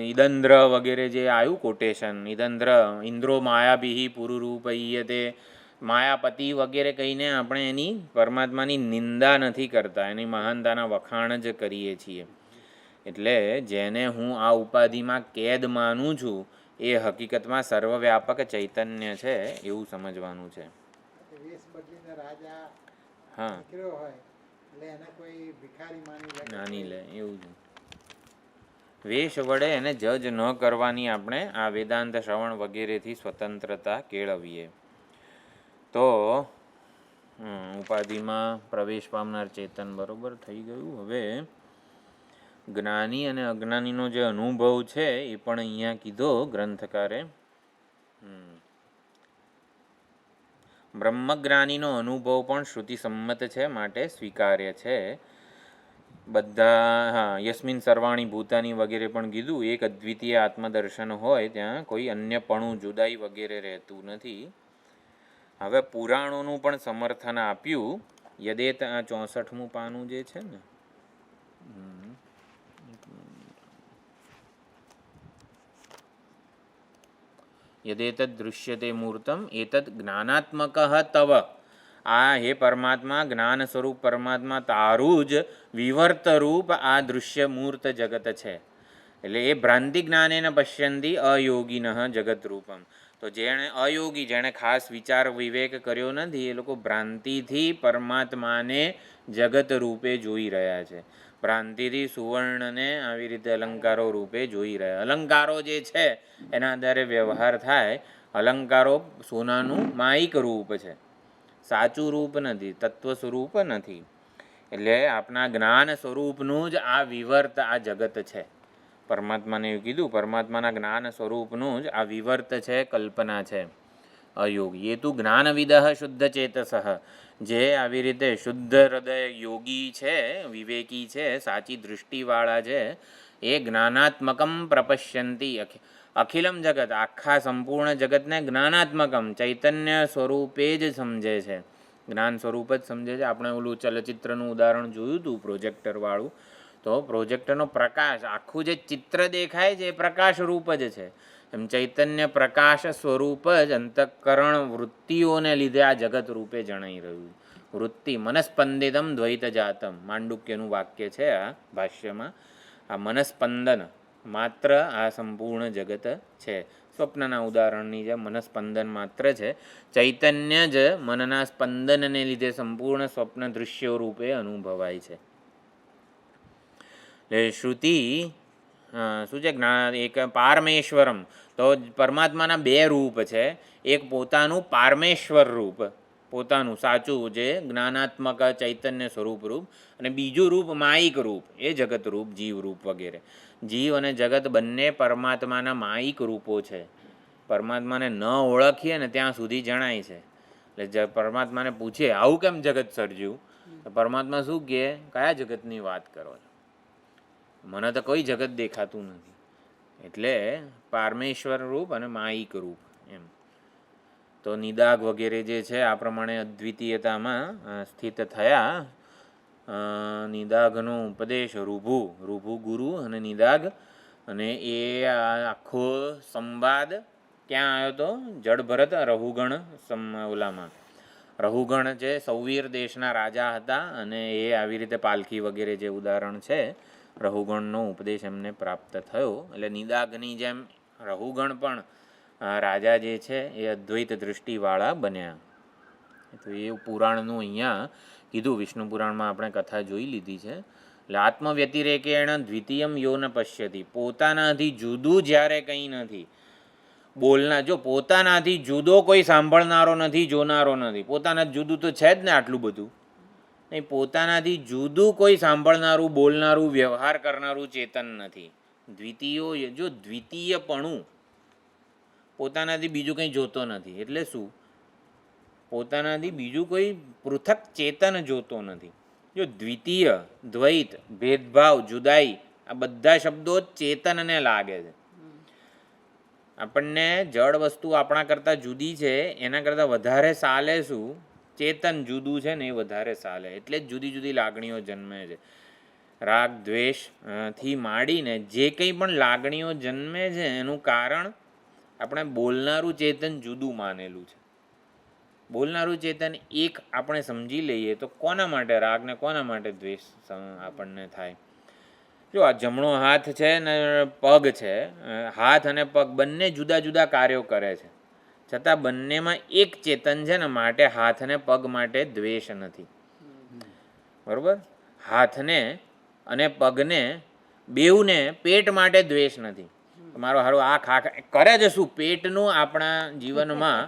ઈદંદ્ર વગેરે જે આવ્યું કોટેશન, ઇન્દ્રો માયાભિ પુરુરૂપય્યતે, માયાપતિ વગેરે કહીને આપણે એની પરમાત્માની નિંદા નથી કરતા, એની મહાનતાના વખાણ જ કરીએ છીએ. એટલે જેને હું આ ઉપાધિમાં કેદ માનું છું એ હકીકતમાં સર્વવ્યાપક ચૈતન્ય છે, એવું સમજવાનું છે. હા, નાની લે એવું જ. વેશ વડે એને જજ ન કરવાની આપણે આ વેદાંત શ્રવણ વગેરેથી સ્વતંત્રતા કેળવીએ તો ઉપાધિમાં પ્રવેશ પામનાર ચેતન બરોબર થઈ ગયું. હવે જ્ઞાની અને અજ્ઞાનીનો જે અનુભવ છે એ પણ અહીંયા કીધો ગ્રંથકારે. બ્રહ્મજ્ઞાનીનો અનુભવ પણ શ્રુતિ સંમત છે, માટે સ્વીકાર્ય છે. બધા હા, યસ્મિન સર્વાણી ભૂતાની વગેરે પણ કીધું. એક અદ્વિતીય આત્મદર્શન હોય ત્યાં કોઈ અન્યપણું, જુદાઈ વગેરે રહેતું નથી. હવે પુરાણોનું પણ સમર્થન આપ્યું. યદેત 64મું પાનું જે છે ને, યદેતદ દૃશ્યતે મૂર્તમ એતદ જ્ઞાનાત્મક તવ. આ હે પરમાત્મા, જ્ઞાન સ્વરૂપ પરમાત્મા, તારું જ વિવર્તરૂપ આ દૃશ્ય મૂર્ત જગત છે. એટલે એ ભ્રાંતિ જ્ઞાનેન પશ્યંતી અયોગિન જગતરૂપમ. તો જેણે અયોગી, જેણે ખાસ વિચાર વિવેક કર્યો નથી, એ લોકો ભ્રાંતિથી પરમાત્માને જગત રૂપે જોઈ રહ્યા છે. ભ્રાંતિથી સુવર્ણને આવી રીતે અલંકારો રૂપે જોઈ રહ્યા. અલંકારો જે છે એના આધારે વ્યવહાર થાય. અલંકારો સોનાનું માયિક રૂપ છે, સાચું રૂપ નથી, તત્વ સ્વરૂપ નથી. એટલે આપણા જ્ઞાન સ્વરૂપનું જ આ વિવર્ત આ જગત છે. પરમાત્માને એવું કીધું, પરમાત્માના જ્ઞાન સ્વરૂપનું જ આ વિવર્ત છે, કલ્પના છે. અયોગી એ તું જ્ઞાનવિદ શુદ્ધ ચેતસ, જે આવી રીતે શુદ્ધ હૃદય યોગી છે, વિવેકી છે, સાચી દૃષ્ટિવાળા છે, એ જ્ઞાનાત્મકમ પ્રપશ્યંતી. અખિલમ જગત, આખા સંપૂર્ણ જગતને જ્ઞાનાત્મકમ ચૈતન્ય સ્વરૂપે જ સમજે છે. જ્ઞાન સ્વરૂપ જ સમજે છે. આપણે ઓલું ચલચિત્રનું ઉદાહરણ જોયું હતું પ્રોજેક્ટરવાળું. તો પ્રોજેક્ટરનો પ્રકાશ, આખું જે ચિત્ર દેખાય છે એ પ્રકાશ રૂપ જ છે. એમ ચૈતન્ય પ્રકાશ સ્વરૂપ જ અંતઃકરણ વૃત્તિઓને લીધે આ જગત રૂપે જણાઈ રહ્યું. વૃત્તિ મનસ્પંદિતમ દ્વૈત જાતમ, માંડુક્યનું વાક્ય છે આ ભાષ્યમાં. આ મનસ્પંદન માત્ર આ સંપૂર્ણ જગત છે. સ્વપ્નના ઉદાહરણની જે મનસ્પંદન માત્ર છે, ચૈતન્ય જ મનના સ્પંદનને લીધે સંપૂર્ણ સ્વપ્ન દૃશ્યો રૂપે અનુભવાય છે. એટલે શ્રુતિ શું છે? એક પારમેશ્વરમ, તો પરમાત્માના બે રૂપ છે. એક પોતાનું પારમેશ્વર રૂપ, પોતાનું સાચું જે જ્ઞાનાત્મક ચૈતન્ય સ્વરૂપ રૂપ, અને બીજું રૂપ માયિક રૂપ, એ જગત રૂપ, જીવ રૂપ વગેરે. જીવ અને જગત બંને પરમાત્માના માયિક રૂપો છે. પરમાત્માને ન ઓળખીએ ને ત્યાં સુધી જણાય છે. એટલે પરમાત્માને પૂછીએ આવું કેમ જગત સર્જ્યું, તો પરમાત્મા શું કહે, કયા જગતની વાત કરો છો, મને તો કોઈ જગત દેખાતું નથી. એટલે પારમેશ્વર રૂપ અને માયિક રૂપ એમ. તો નિદાગ વગેરે જે છે આ પ્રમાણે અદ્વિતીયતામાં સ્થિત થયા. નિદાગનો ઉપદેશ રૂભુ ગુરુ અને નિદાગ, અને એ આખો સંવાદ ક્યાં આવ્યો તો? જડભરત રહુગણ ઓલામાં. રહુગણ જે સૌવીર દેશના રાજા હતા, અને એ આવી રીતે પાલખી વગેરે જે ઉદાહરણ છે, રહુગણનો ઉપદેશ એમને પ્રાપ્ત થયો. એટલે નિદાગની જેમ રહુગણ પણ રાજા જે છે એ અદ્વૈત દૃષ્ટિવાળા બન્યા. તો એ પુરાણનું અહીંયા કીધું. વિષ્ણુ પુરાણમાં આપણે કથા જોઈ લીધી છે. એટલે આત્મવ્યતિરેકેણ દ્વિતીયમ યો ન પશ્યતિ, પોતાનાથી જુદું જ્યારે કંઈ નથી બોલના. જો પોતાનાથી જુદો કોઈ સાંભળનારો નથી, જોનારો નથી, પોતાના જુદું તો છે જ ને આટલું બધું નહીં. પોતાનાથી જુદું કોઈ સાંભળનારું, બોલનારું, વ્યવહાર કરનારું ચેતન નથી. દ્વિતીયો, જો દ્વિતીયપણું, પોતાનાથી બીજું કંઈ જોતો નથી. એટલે શું? પોતાનાથી બીજું કોઈ પૃથક ચેતન જોતો નથી. જો દ્વિતીય, દ્વૈત, ભેદભાવ, જુદાઈ, આ બધા શબ્દો ચેતનને લાગે છે. આપણને જળ વસ્તુ આપણા કરતાં જુદી છે, એના કરતાં વધારે સાલે શું? ચેતન જુદું છે ને એ વધારે સાલે. એટલે જ જુદી જુદી લાગણીઓ જન્મે છે. રાગ દ્વેષ થી માંડીને જે કંઈ પણ લાગણીઓ જન્મે છે એનું કારણ આપણે બોલનારું ચેતન જુદું માનેલું છે. બોલનારું ચેતન એક આપણે સમજી લઈએ તો કોના માટે રાગ ને કોના માટે દ્વેષ આપણને થાય? જો આ જમણો હાથ છે ને પગ છે, હાથ અને પગ બંને જુદા જુદા કાર્યો કરે છે, છતાં બંનેમાં એક ચેતન છે ને, માટે હાથ અને પગ માટે દ્વેષ નથી. બરોબર? હાથને અને પગને બેઉને પેટ માટે દ્વેષ નથી. મારો હારો આ ખા કરે છે શું? પેટનું આપણા જીવનમાં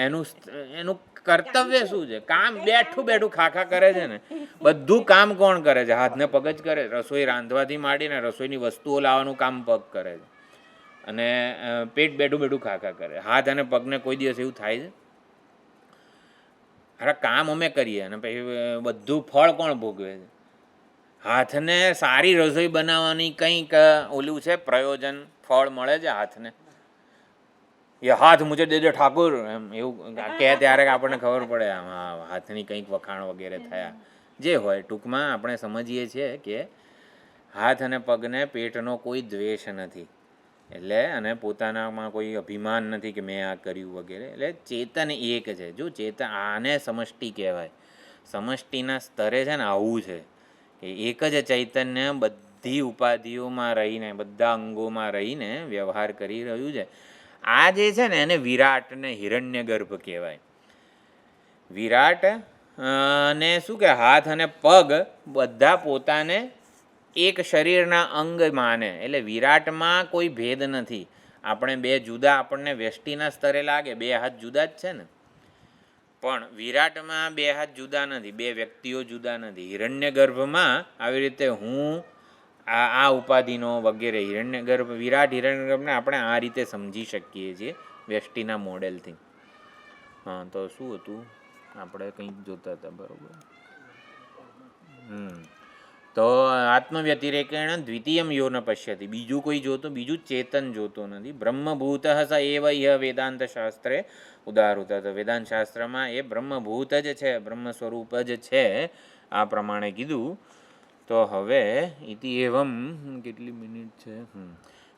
એનું કર્તવ્ય શું છે? કામ બેઠું બેઠું ખાખા કરે છે ને. બધું કામ કોણ કરે છે? હાથને પગ જ કરે છે. રસોઈ રાંધવાથી માંડીને રસોઈની વસ્તુઓ લાવવાનું કામ પગ કરે છે, અને પેટ બેઠું બેઠું ખાખા કરે. હાથ અને પગને કોઈ દિવસ એવું થાય છે? અરે કામ અમે કરીએ અને પછી બધું ફળ કોણ ભોગવે છે? હાથને સારી રસોઈ બનાવવાની કંઈક ઓલું છે, પ્રયોજન, ફળ મળે છે હાથને. એ હાથ મુજે દેજો ઠાકુર એમ એવું કહે ત્યારે આપણને ખબર પડે હાથની કંઈક વખાણ વગેરે થયા. જે હોય ટૂંકમાં આપણે સમજીએ છીએ કે હાથ અને પગને પેટનો કોઈ દ્વેષ નથી. એટલે અને પોતાનામાં કોઈ અભિમાન નથી કે મેં આ કર્યું વગેરે. એટલે ચેતન એક છે. જો ચેતન, આને સમષ્ટિ કહેવાય. સમષ્ટિના સ્તરે છે ને આવું છે કે એક જ ચૈતન્ય બધી ઉપાધિઓમાં રહીને, બધા અંગોમાં રહીને વ્યવહાર કરી રહ્યું છે. આ જે છે ને એને વિરાટ ને હિરણ્ય ગર્ભ કહેવાય. વિરાટ ને શું કે હાથ અને પગ બધા પોતાને એક શરીરના અંગ માને. એટલે વિરાટમાં કોઈ ભેદ નથી. આપણે બે જુદા, આપણને વ્યષ્ટિના સ્તરે લાગે બે હાથ જુદા જ છે ને, પણ વિરાટમાં બે હાથ જુદા નથી, બે વ્યક્તિઓ જુદા નથી. હિરણ્ય ગર્ભમાં આવી રીતે હું આ ઉપાધિનો વગેરે હિરણ્ય ગર્ભ, વિરાટ હિરણ્ય ગર્ભને આપણે આ રીતે સમજી શકીએ છીએ વ્યષ્ટિના મોડેલથી. હા, તો શું હતું? આપણે કંઈક જોતા હતા. બરોબર. તો આત્મવ્યતિરેકેણ દ્વિતીયમ યો ન પશ્યતિ, બીજું કોઈ જોતો, બીજું ચેતન જોતો નથી. બ્રહ્મભૂત સ એવ યહ વેદાંત શાસ્ત્રે ઉદાહૃત. તો વેદાંત શાસ્ત્રમાં એ બ્રહ્મભૂત જ છે, બ્રહ્મ સ્વરૂપ જ છે, આ પ્રમાણે કીધું. તો હવે ઇતિ એવમ કેટલી મિનિટ છે?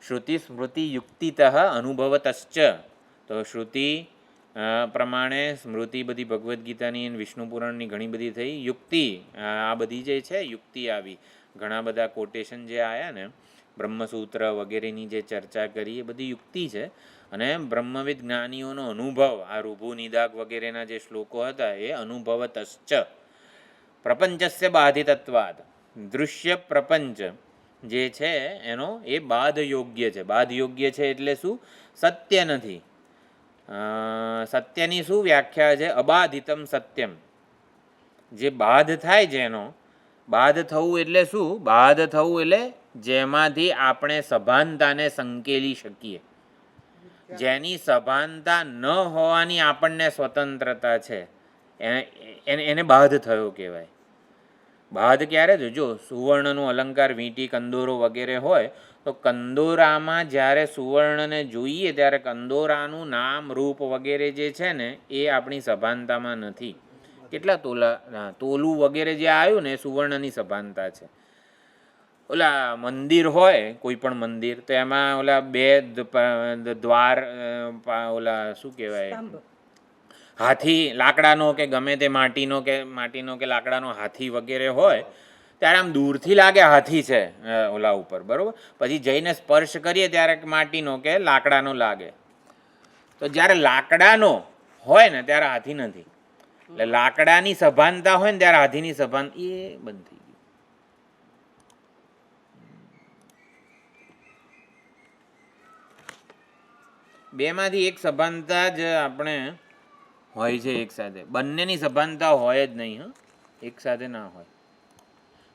શ્રુતિ સ્મૃતિ યુક્તિતઃ અનુભવતશ્ચ. તો શ્રુતિ પ્રમાણે સ્મૃતિ બધી ભગવદ્ ગીતાની, વિષ્ણુ પુરાણની ઘણી બધી થઈ. યુક્તિ આ બધી જે છે યુક્તિ આવી, ઘણા બધા કોટેશન જે આવ્યા ને, બ્રહ્મસૂત્ર વગેરેની જે ચર્ચા કરી એ બધી યુક્તિ છે. અને બ્રહ્મવિદ જ્ઞાનીઓનો અનુભવ, આ રૂભુ નિદાગ વગેરેના જે શ્લોકો હતા એ અનુભવતશ્ચ. પ્રપંચસ્ય બાધિતત્વાદ, દૃશ્ય પ્રપંચ જે છે એનો એ બાધ યોગ્ય છે. બાધ યોગ્ય છે એટલે શું? સત્ય નથી. સત્યની શું વ્યાખ્યા છે? અબાધિતમ સત્યમ. જે બાધ થાય, જેનો બાધ થવું એટલે શું? બાધ થવું એટલે જેમાંથી આપણે સભાનતાને સંકેલી શકીએ, જેની સભાનતા ન હોવાની આપણને સ્વતંત્રતા છે, એને બાધ થયો કહેવાય. બાધ ક્યારે થયો? જો સુવર્ણનું અલંકાર, વીંટી, કંદોરો વગેરે હોય તો કંદોરામાં જ્યારે સુવર્ણને જોઈએ ત્યારે કંદોરાનું નામ, રૂપ વગેરે જે છે ને એ આપણી સભાનતામાં નથી. કેટલા તોલું વગેરે જે આવ્યું ને એ સુવર્ણની સભાનતા છે. ઓલા મંદિર હોય કોઈ પણ મંદિર તો એમાં ઓલા બે દ્વાર, ઓલા શું કહેવાય, હાથી, લાકડાનો કે ગમે તે માટીનો કે લાકડાનો હાથી વગેરે હોય ત્યારે આમ દૂરથી લાગે હાથી છે ઓલા ઉપર, બરાબર. પછી જઈને સ્પર્શ કરીએ ત્યારે માટીનો કે લાકડાનો લાગે. તો જ્યારે લાકડાનો હોય ને ત્યારે હાથી નથી. એટલે લાકડાની સભાનતા હોય ને ત્યારે હાથીની સભાન એ બંધ થઈ ગયું. બેમાંથી એક સભાનતા જ આપણે હોય છે એક સાથે. બંનેની સભાનતા હોય જ નહીં. એક સાથે ના હોય.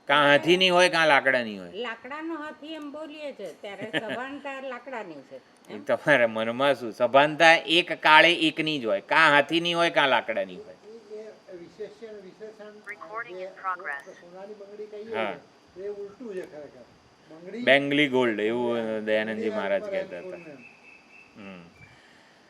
કાં હાથીની હોય કાં લાકડાની હોય. લાકડાનો હાથી એમ બોલીએ છે ત્યારે સભાનતા લાકડાની છે. એ તમારા મનમાં શું? સભાનતા એક કાળે એકની જ હોય. કાં હાથીની હોય કાં લાકડાની હોય. હા, બેંગલી ગોલ્ડ એવું દયાનંદજી મહારાજ કહેતા હતા.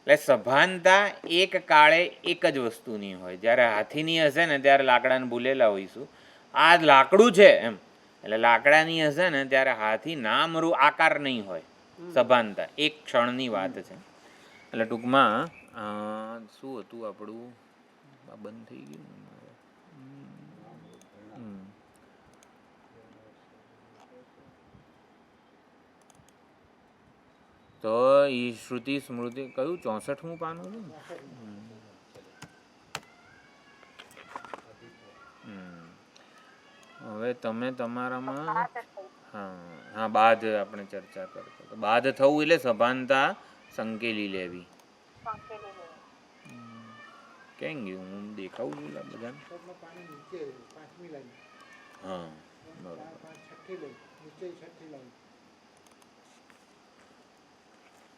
એટલે સભાનતા એક કાળે એક જ વસ્તુની હોય. જ્યારે હાથીની હશે ને ત્યારે લાકડાને ભૂલેલા હોઈશું. આ લાકડું છે એમ, એટલે લાકડાની હશે ને ત્યારે હાથી નામરૂ આકાર નહીં હોય. સભાનતા એક ક્ષણની વાત છે. એટલે ટૂંકમાં શું હતું આપણું? બંધ થઈ ગયું. તો એ શ્રુતિ સ્મૃતિ કયું 64મું પાનું છે ને? હવે તમે તમારામાં હા બાધ આપણે ચર્ચા કરતા તો બાધ થવું એટલે સભાનતા સંકેલી લેવી. કેમ ગયું? હું દેખાવું છું બધાને. હા બરોબર.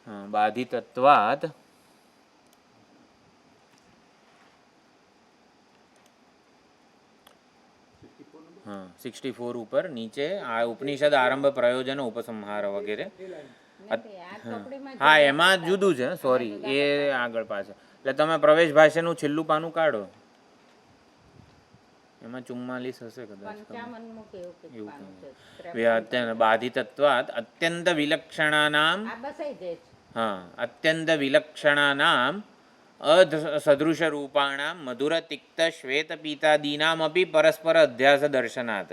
હા, બાધિતત્વાત હા 64 ઉપર નીચે આ ઉપનિષદ આરંભ પ્રયોજન ઉપસંહાર વગેરે. હા એમાં જુદું છે. સોરી, એ આગળ પાછળ. એટલે તમે પ્રવેશ ભાષ્યનું છેલ્લું પાનું કાઢો, એમાં 44 હશે કદાચ. બાધિતત્વાત અત્યંત વિલક્ષણાનામ, હા, અત્યંત વિલક્ષણાનામ અસદૃશ રૂપાણામ મધુર તિક્ત શ્વેત પીતાદીનામ અપી પરસ્પર અધ્યાસ દર્શનાથ.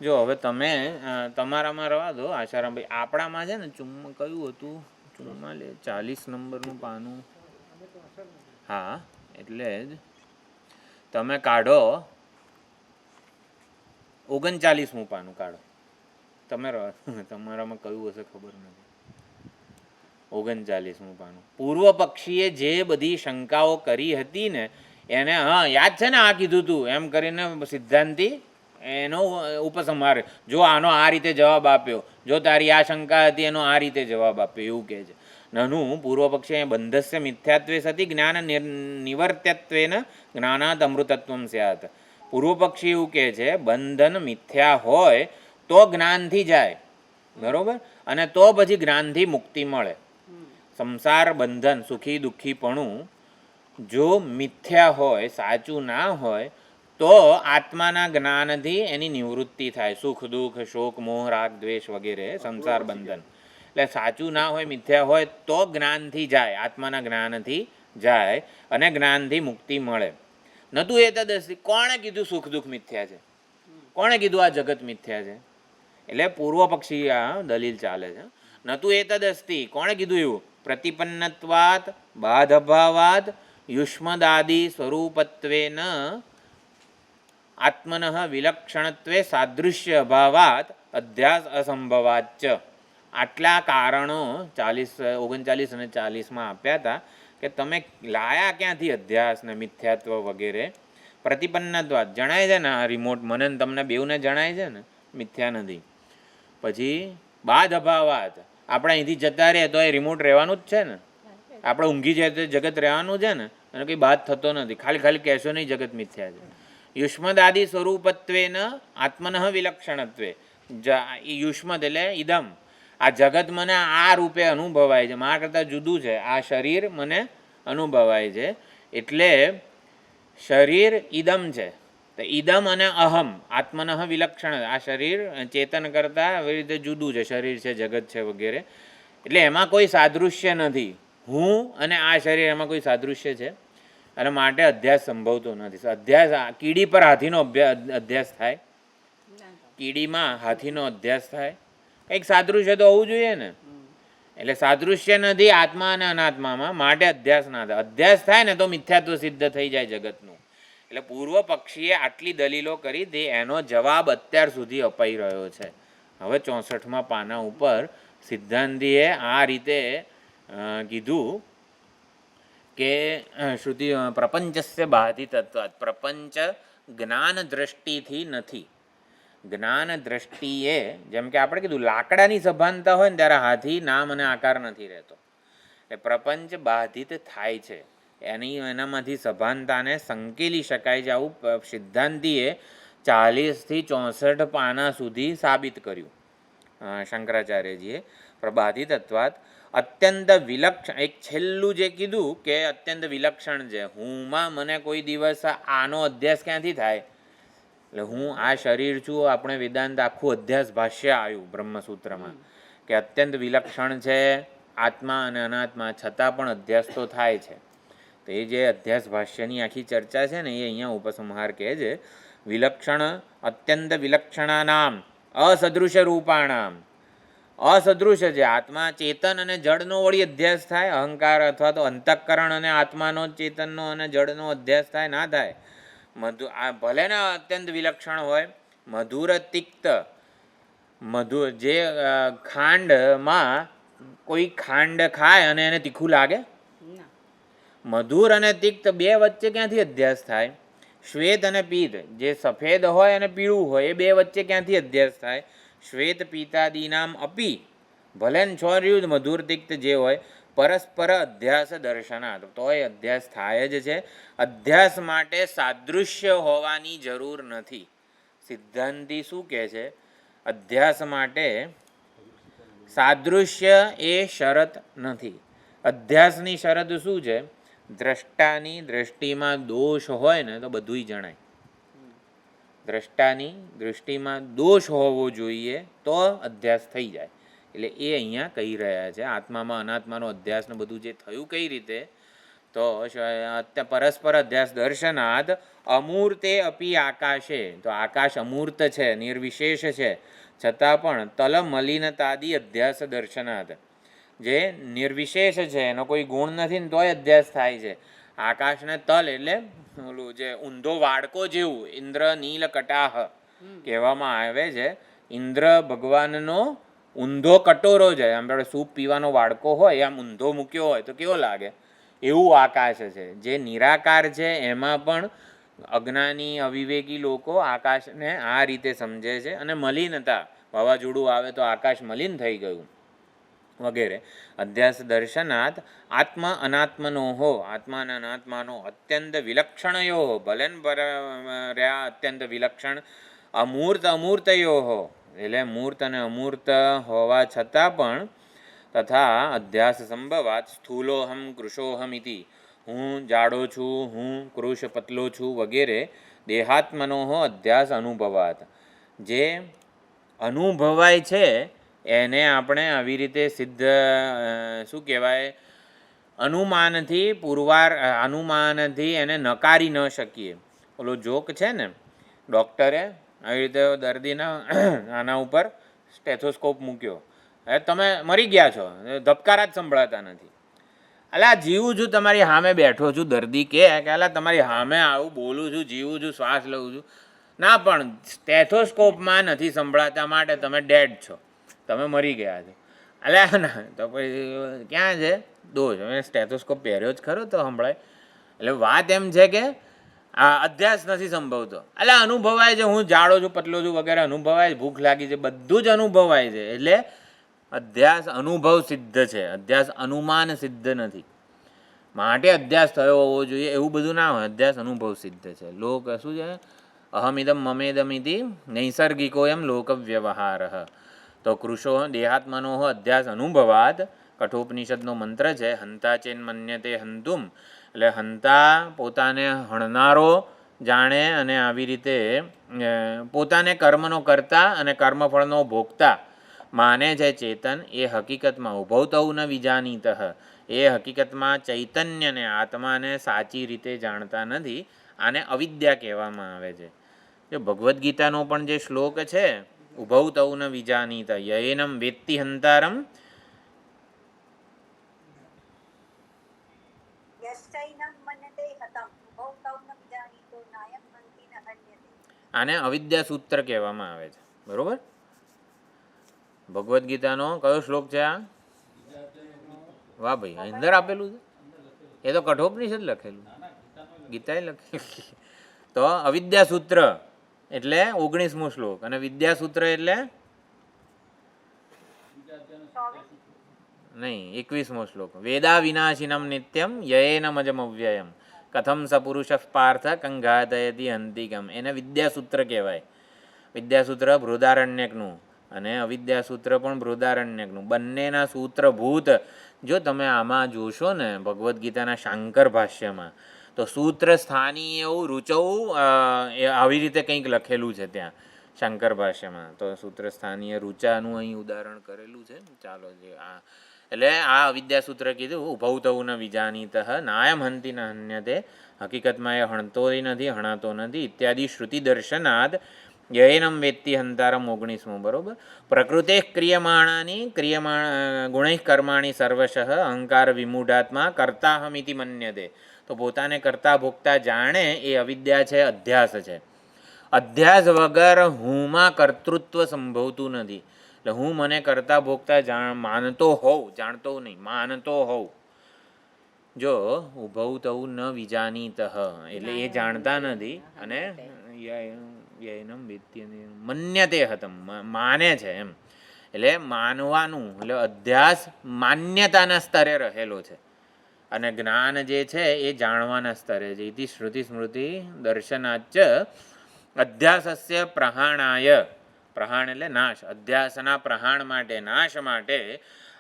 જો હવે તમે તમારામાં રવા દો આશારામભાઈ, આપણામાં છે ને કયું હતું? 40 નંબરનું પાનું. હા, એટલે જ તમે કાઢો 39મું પાનું કાઢો. તમે તમારામાં કયું હશે ખબર નથી. 39મું પાનું. પૂર્વ પક્ષીએ જે બધી શંકાઓ કરી હતી ને એને, હા યાદ છે ને, આ કીધું તું એમ કરીને સિદ્ધાંતી એનો ઉપસંહાર. જો આનો આ રીતે જવાબ આપ્યો, જો તારી આ શંકા હતી એનો આ રીતે જવાબ આપ્યો, એવું કહે છે. નનું પૂર્વ પક્ષી બંધસ્ય મિથ્યાત્વે સતી જ્ઞાન નિવર્ત્યત્વેન જ્ઞાનાત અમૃતત્વમ સ્યાત. પૂર્વ પક્ષી એવું કહે છે બંધન મિથ્યા હોય તો જ્ઞાનથી જાય, બરોબર, અને તો પછી જ્ઞાનથી મુક્તિ મળે. સંસાર બંધન સુખી દુઃખીપણું જો મિથ્યા હોય, સાચું ના હોય તો આત્માના જ્ઞાનથી એની નિવૃત્તિ થાય. સુખ દુઃખ શોક મોહ રાગ દ્વેષ વગેરે સંસાર બંધન. એટલે સાચું ના હોય, મિથ્યા હોય તો જ્ઞાનથી જાય, આત્માના જ્ઞાનથી જાય અને જ્ઞાનથી મુક્તિ મળે. નતું એ તદસ્તી. કોણે કીધું સુખ દુઃખ મિથ્યા છે? કોણે કીધું આ જગત મિથ્યા છે? એટલે પૂર્વ પક્ષી આ દલીલ ચાલે છે. નતું એ તદસ્તી. કોણે કીધું એવું? પ્રતિપન્નત્વાત બાધભાવાત યુષ્મદાદિ સ્વરૂપત્વેન આત્મન વિલક્ષણત્વે સાદૃશ્ય અભાવાત અધ્યાસ અસંભવાચ. આટલા કારણો 39 અને 40માં આપ્યા હતા કે તમે લાયા ક્યાંથી અધ્યાસ ને મિથ્યાત્વ વગેરે. પ્રતિપન્નત્વાત જણાય છે ને, આ રિમોટ મને તમને બેઉને જણાય છે ને મિથ્યા નથી. પછી બાદ અભાવાત, આપણે અહીંથી જતા રહે તો એ રિમોટ રહેવાનું જ છે ને, આપણે ઊંઘી જાય તો જગત રહેવાનું છે ને, એનો કંઈ બાદ થતો નથી. ખાલી ખાલી કહેશો નહીં જગત મિથ્યા છે. યુષ્મદાદિ સ્વરૂપત્વેન આત્મનઃ વિલક્ષણત્વે યુષ્મદ એટલે ઇદમ, આ જગત મને આ રૂપે અનુભવાય છે, મારા કરતાં જુદું છે, આ શરીર મને અનુભવાય છે, એટલે શરીર ઇદમ છે. તો ઇદમ અને અહમ આત્મનઃ વિલક્ષણ, આ શરીર ચેતન કરતાં આવી રીતે જુદું છે, શરીર છે, જગત છે વગેરે. એટલે એમાં કોઈ સાદૃશ્ય નથી. હું અને આ શરીર એમાં કોઈ સાદૃશ્ય છે, અને માટે અધ્યાસ સંભવતો નથી. અધ્યાસ કીડી પર હાથીનો અધ્યાસ થાય, કીડીમાં હાથીનો અધ્યાસ થાય, કંઈક સાદૃશ્ય તો હોવું જોઈએ ને. એટલે સાદૃશ્ય નથી આત્મા અને અનાત્મામાં, માટે અધ્યાસ ના થાય. અધ્યાસ થાય ને તો મિથ્યાત્વ સિદ્ધ થઈ જાય જગતનું. એટલે પૂર્વ પક્ષીએ આટલી દલીલો કરી દે, એનો જવાબ અત્યાર સુધી અપાઈ રહ્યો છે. હવે 64મા પાના ઉપર સિદ્ધાંતિએ આ રીતે કીધું કે શ્રુતિ પ્રપંચસ્ય બાધિ તત્વાત, પ્રપંચ જ્ઞાન દ્રષ્ટિથી નથી. જ્ઞાન દ્રષ્ટિએ, જેમ કે આપણે કીધું લાકડાની સભાનતા હોય ને ત્યારે હાથી નામ અને આકાર નથી રહેતો. એટલે પ્રપંચ બાધિત થાય છે, એનામાંથી સભાનતાને સંકેલી શકાય છે. આવું સિદ્ધાંતિએ 40થી 64 પાના સુધી સાબિત કર્યું શંકરાચાર્યજીએ. પ્રબાધિતત્વાત અત્યંત વિલક્ષણ, એક છેલ્લું જે કીધું કે અત્યંત વિલક્ષણ છે. હુંમાં મને કોઈ દિવસ આનો અધ્યાસ ક્યાંથી થાય? એટલે હું આ શરીર છું. આપણે વેદાંત આખું અધ્યાસ ભાષ્ય આવ્યું બ્રહ્મસૂત્રમાં કે અત્યંત વિલક્ષણ છે આત્મા અને અનાત્મા, છતાં પણ અધ્યાસ તો થાય છે. તો એ જે અધ્યાસ ભાષ્યની આખી ચર્ચા છે ને એ અહીંયા ઉપસંહાર કહે છે. વિલક્ષણ અત્યંત વિલક્ષણાનામ અસદૃશ્ય રૂપાણામ, અસદૃશ્ય છે આત્મા ચેતન અને જળનો વળી અધ્યાસ થાય, અહંકાર અથવા તો અંતઃકરણ અને આત્માનો ચેતનનો અને જળનો અધ્યાસ થાય ના થાય. આ ભલે ને અત્યંત વિલક્ષણ હોય. મધુર તિક્ત, મધુર જે ખાંડમાં કોઈ ખાંડ ખાય અને એને તીખું લાગે? મધુર અને તિક્ત બે વચ્ચે ક્યાંથી અધ્યાસ થાય? શ્વેત અને પીત, જે સફેદ હોય અને પીળું હોય એ બે વચ્ચે ક્યાંથી અધ્યાસ થાય? શ્વેત પીતાદિનામ અપી, ભલે ને છોર્યું મધુર તિક્ત જે હોય, પરસ્પર અધ્યાસ દર્શનાર્થ, તોય અધ્યાસ થાય જ છે. અધ્યાસ માટે સાદૃશ્ય હોવાની જરૂર નથી. સિદ્ધાંતિ શું કહે છે? અધ્યાસ માટે સાદૃશ્ય એ શરત નથી. અધ્યાસની શરત શું છે? દ્રષ્ટાની દ્રષ્ટિમાં દોષ હોય ને તો બધુંય જણાય. દ્રષ્ટાની દૃષ્ટિમાં દોષ હોવો જોઈએ તો અધ્યાસ થઈ જાય. એટલે એ અહીંયા કહી રહ્યા છે. આત્મામાં અનાત્માનો અધ્યાસ ને બધું જે થયું કઈ રીતે? તો પરસ્પર અધ્યાસ દર્શનાદ અમૂર્તે અપી આકાશે, તો આકાશ અમૂર્ત છે, નિર્વિશેષ છે, છતાં પણ તલ મલિનતાદી અધ્યાસ દર્શનાદ, જે નિર્વિશેષ છે, એનો કોઈ ગુણ નથી ને તોય અધ્યાસ થાય છે. આકાશને તલ એટલે ઓલું જે ઊંધો વાડકો જેવું, ઇન્દ્ર નીલ કટાહ કહેવામાં આવે છે. ઇન્દ્ર ભગવાનનો ઊંધો કટોરો છે. આમ આપણે સૂપ પીવાનો વાડકો હોય આમ ઊંધો મૂક્યો હોય તો કેવો લાગે? એવું આકાશ છે. જે નિરાકાર છે એમાં પણ અજ્ઞાની અવિવેકી લોકો આકાશને આ રીતે સમજે છે. અને મલિનતા, વાવાઝોડું આવે તો આકાશ મલિન થઈ ગયું વગેરે. અધ્યાસ દર્શનાત આત્મ અનાત્મનો હો, આત્મા અને અનાત્માનો અત્યંત વિલક્ષણયો હો, ભલેન રહ્યા અત્યંત વિલક્ષણ, અમૂર્ત અમૂર્તયો હો, એટલે મૂર્ત અને અમૂર્ત હોવા છતાં પણ તથા અધ્યાસ સંભવાત સ્થૂલોહમ કૃશોહમ ઇતિ, હું જાડો છું, હું કૃશ પતલો છું વગેરે દેહાત્મનો અધ્યાસ અનુભવાત, જે અનુભવાય છે એને આપણે આવી રીતે સિદ્ધ શું કહેવાય, અનુમાનથી એને નકારી ન શકીએ. ઓલો જોક છે ને, ડૉક્ટરે આવી રીતે દર્દીના આના ઉપર સ્ટેથોસ્કોપ મૂક્યો, હવે તમે મરી ગયા છો, ધબકારા જ સંભળાતા નથી. અલા જીવું છું, તમારી સામે બેઠો છું, દર્દી કે અલા તમારી સામે આવું બોલું છું, જીવું છું, શ્વાસ લઉં છું, ના પણ સ્ટેથોસ્કોપમાં નથી સંભળાતા માટે તમે ડેડ છો, તમે મરી ગયા છો. અલ્યા ના તો પછી ક્યાં છે દોષ? હવે સ્ટેથોસ્કોપ પહેર્યો જ ખરો તો સંભળાય. એટલે વાત એમ છે કે આ અધ્યાસ નથી સંભવતો. એટલે અનુભવાય છે, હું જાડો છું, પતલો છું વગેરે અનુભવાય છે, ભૂખ લાગી છે, બધું જ અનુભવાય છે. એટલે અધ્યાસ અનુભવ સિદ્ધ છે, અધ્યાસ અનુમાન સિદ્ધ નથી. માટે અધ્યાસ થયો હોવો જોઈએ એવું બધું ના હોય. અધ્યાસ અનુભવ સિદ્ધ છે. લોક શું છે? અહમિદમ મમેદમિતિ નૈસર્ગિકો એમ લોક વ્યવહાર. તો કૃષો દેહાત્મનો અધ્યાસ અનુભવાત કઠોપનિષદનો મંત્ર છે. હંતા ચેન મન્યતે હંતુમ, એટલે હંતા પોતાને હણનારો જાણે અને આવી રીતે પોતાને કર્મનો કરતા અને કર્મફળનો ભોગતા માને છે ચેતન, એ હકીકતમાં ઉભવતૌ ન વિજાનીત, એ હકીકતમાં ચૈતન્યને આત્માને સાચી રીતે જાણતા નથી. આને અવિદ્યા કહેવામાં આવે છે. જો ભગવદ્ ગીતાનો પણ જે શ્લોક છે ઉભવતૌ ન વિજાનીત યૈનમ વેત્તિ હંતારમ આને અવિદ્યા સૂત્ર કહેવામાં આવે છે. બરોબર? ભગવદ્ ગીતાનો કયો શ્લોક છે આ? વાહ ભાઈ, અંદર આપેલું છે. એ તો કઠોપનિષદ લખેલું, ગીતાએ લખેલું. તો અવિદ્યા સૂત્ર એટલે 19મો શ્લોક, અને વિદ્યા સૂત્ર એટલે નહીં, 21મો શ્લોક. વેદા વિનાશિનમ નિત્યમ યયેનમ અજમવ્યયમ કથમ સ પુરુષ પાર્થ કંઘાતયતિ હંતિકમ. એને વિદ્યાસૂત્ર કહેવાય. વિદ્યાસૂત્ર બૃહદારણ્યકનું અને અવિદ્યાસૂત્ર પણ બૃહદારણ્યકનું, બંનેના સૂત્રભૂત. જો તમે આમાં જોશો ને ભગવદ્ ગીતાના શાંકર ભાષ્યમાં, તો સૂત્ર સ્થાની એવું રૂચવું આવી રીતે કંઈક લખેલું છે ત્યાં શાંકર ભાષ્યમાં. તો સૂત્ર સ્થાનીય રૂચાનું અહીં ઉદાહરણ કરેલું છે. ચાલો, જે આ એટલે આ અવિદ્યા સૂત્ર કીધું. ઉભવતૌ ન વિજાનીત નાયમ હંતિ ન હન્યતે, હકીકતમાં એ હણતોય નથી, હણાતો નથી. ઇત્યાદિ શ્રુતિ દર્શનાદ યૈનમ વેત્તિ હંતારમ 19મો. બરોબર? પ્રકૃતે ક્રિયમાણાની ગુણૈ કર્માણી સર્વશઃ અહંકાર વિમૂઢાત્મા કર્તાહમિતિ મન્યતે. તો પોતાને કરતા ભોગતા જાણે એ અવિદ્યા છે, અધ્યાસ છે. અધ્યાસ વગર હુંમાં કર્તૃત્વ સંભવતું નથી. એટલે હું મને કરતા ભોગતા માનતો હોઉં, જાણતો નહીં, માનતો હોઉં. જો ઉભવતૌ ન વિજાનીત એટલે એ જાણતા નથી, અને મન્યતે હતમ માને છે એમ. એટલે માનવાનું, એટલે અધ્યાસ માન્યતાના સ્તરે રહેલો છે, અને જ્ઞાન જે છે એ જાણવાના સ્તરે છે. ઇતિ શ્રુતિ સ્મૃતિ દર્શનાચ અધ્યાસસ્ય પ્રહાણાય, પ્રહાણ એટલે નાશ, અધ્યાસના પ્રહાણ માટે, નાશ માટે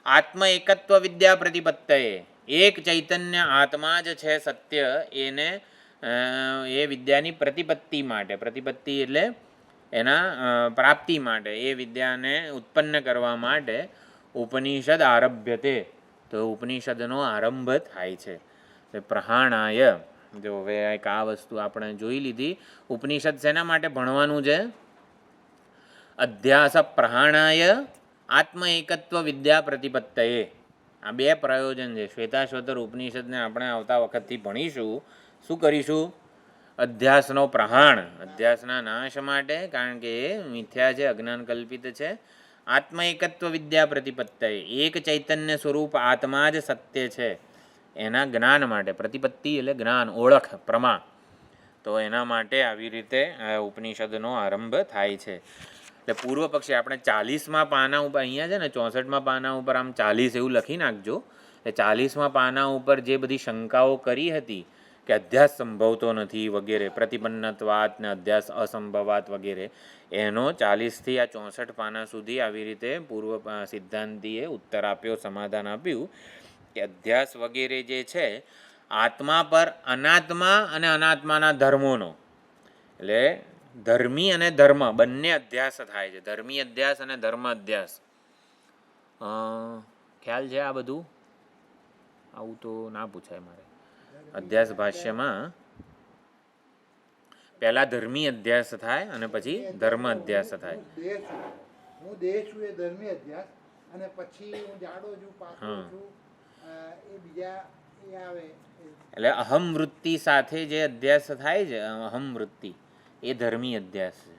આત્મ એકત્વ વિદ્યા પ્રતિપત્તયે, એક ચૈતન્ય આત્મા જ છે સત્ય, એને એ વિદ્યાની પ્રતિપત્તિ માટે, પ્રતિપત્તિ એટલે એના પ્રાપ્તિ માટે, એ વિદ્યાને ઉત્પન્ન કરવા માટે ઉપનિષદ આરભ્યતે. તો ઉપનિષદનો આરંભ થાય છે. પ્રહાણાય. જો હવે એક આ વસ્તુ આપણે જોઈ લીધી. ઉપનિષદ શેના માટે ભણવાનું છે? અધ્યાસ પ્રહાણાય આત્મ એકત્વ વિદ્યા પ્રતિપત્તયે. આ બે પ્રયોજન છે. શ્વેતાશ્વતર ઉપનિષદને આપણે આવતા વખતથી ભણીશું. શું કરીશું? અધ્યાસનો પ્રહાણ, અધ્યાસના નાશ માટે, કારણ કે એ મિથ્યા છે, અજ્ઞાન કલ્પિત છે. આત્મ એકત્વ વિદ્યા પ્રતિપત્તયે, એક ચૈતન્ય સ્વરૂપ આત્મા જ સત્ય છે, એના જ્ઞાન માટે. પ્રતિપત્તિ એટલે જ્ઞાન, ઓળખ, પ્રમા. તો એના માટે આવી રીતે ઉપનિષદનો આરંભ થાય છે. એટલે પૂર્વ પક્ષી આપણે 40મા પાના ઉપર, અહીંયા છે ને 64મા પાના ઉપર આમ 40 એવું લખી નાખજો. એ 40મા પાના ઉપર જે બધી શંકાઓ કરી હતી કે અધ્યાસ સંભવતો નથી વગેરે, પ્રતિપન્નત્વાત ને અધ્યાસ અસંભવાત વગેરે, એનો 40થી આ 64 પાના સુધી આવી રીતે પૂર્વ સિદ્ધાંતિએ ઉત્તર આપ્યો, સમાધાન આપ્યું કે અધ્યાસ વગેરે જે છે આત્મા પર અનાત્મા અને અનાત્માના ધર્મોનો, એટલે ધર્મી અને ધર્મ બંને અધ્યાસ થાય છે. ધર્મી અધ્યાસ અને ધર્મ અધ્યાસ. ખ્યાલ છે આ બધું? આવું તો ના પૂછાય મારે. અધ્યાસ ભાષ્યમાં પહેલા ધર્મી અધ્યાસ થાય અને પછી ધર્મ અધ્યાસ થાય. હું દેહ છું એ ધર્મી અધ્યાસ, અને પછી હું જાડો છું, પાતળો છું, એ બીજા એ આવે. એટલે અહમ વૃત્તિ સાથે જે અધ્યાસ થાય છે, અહમ વૃત્તિ, એ ધર્મી અધ્યાસ છે.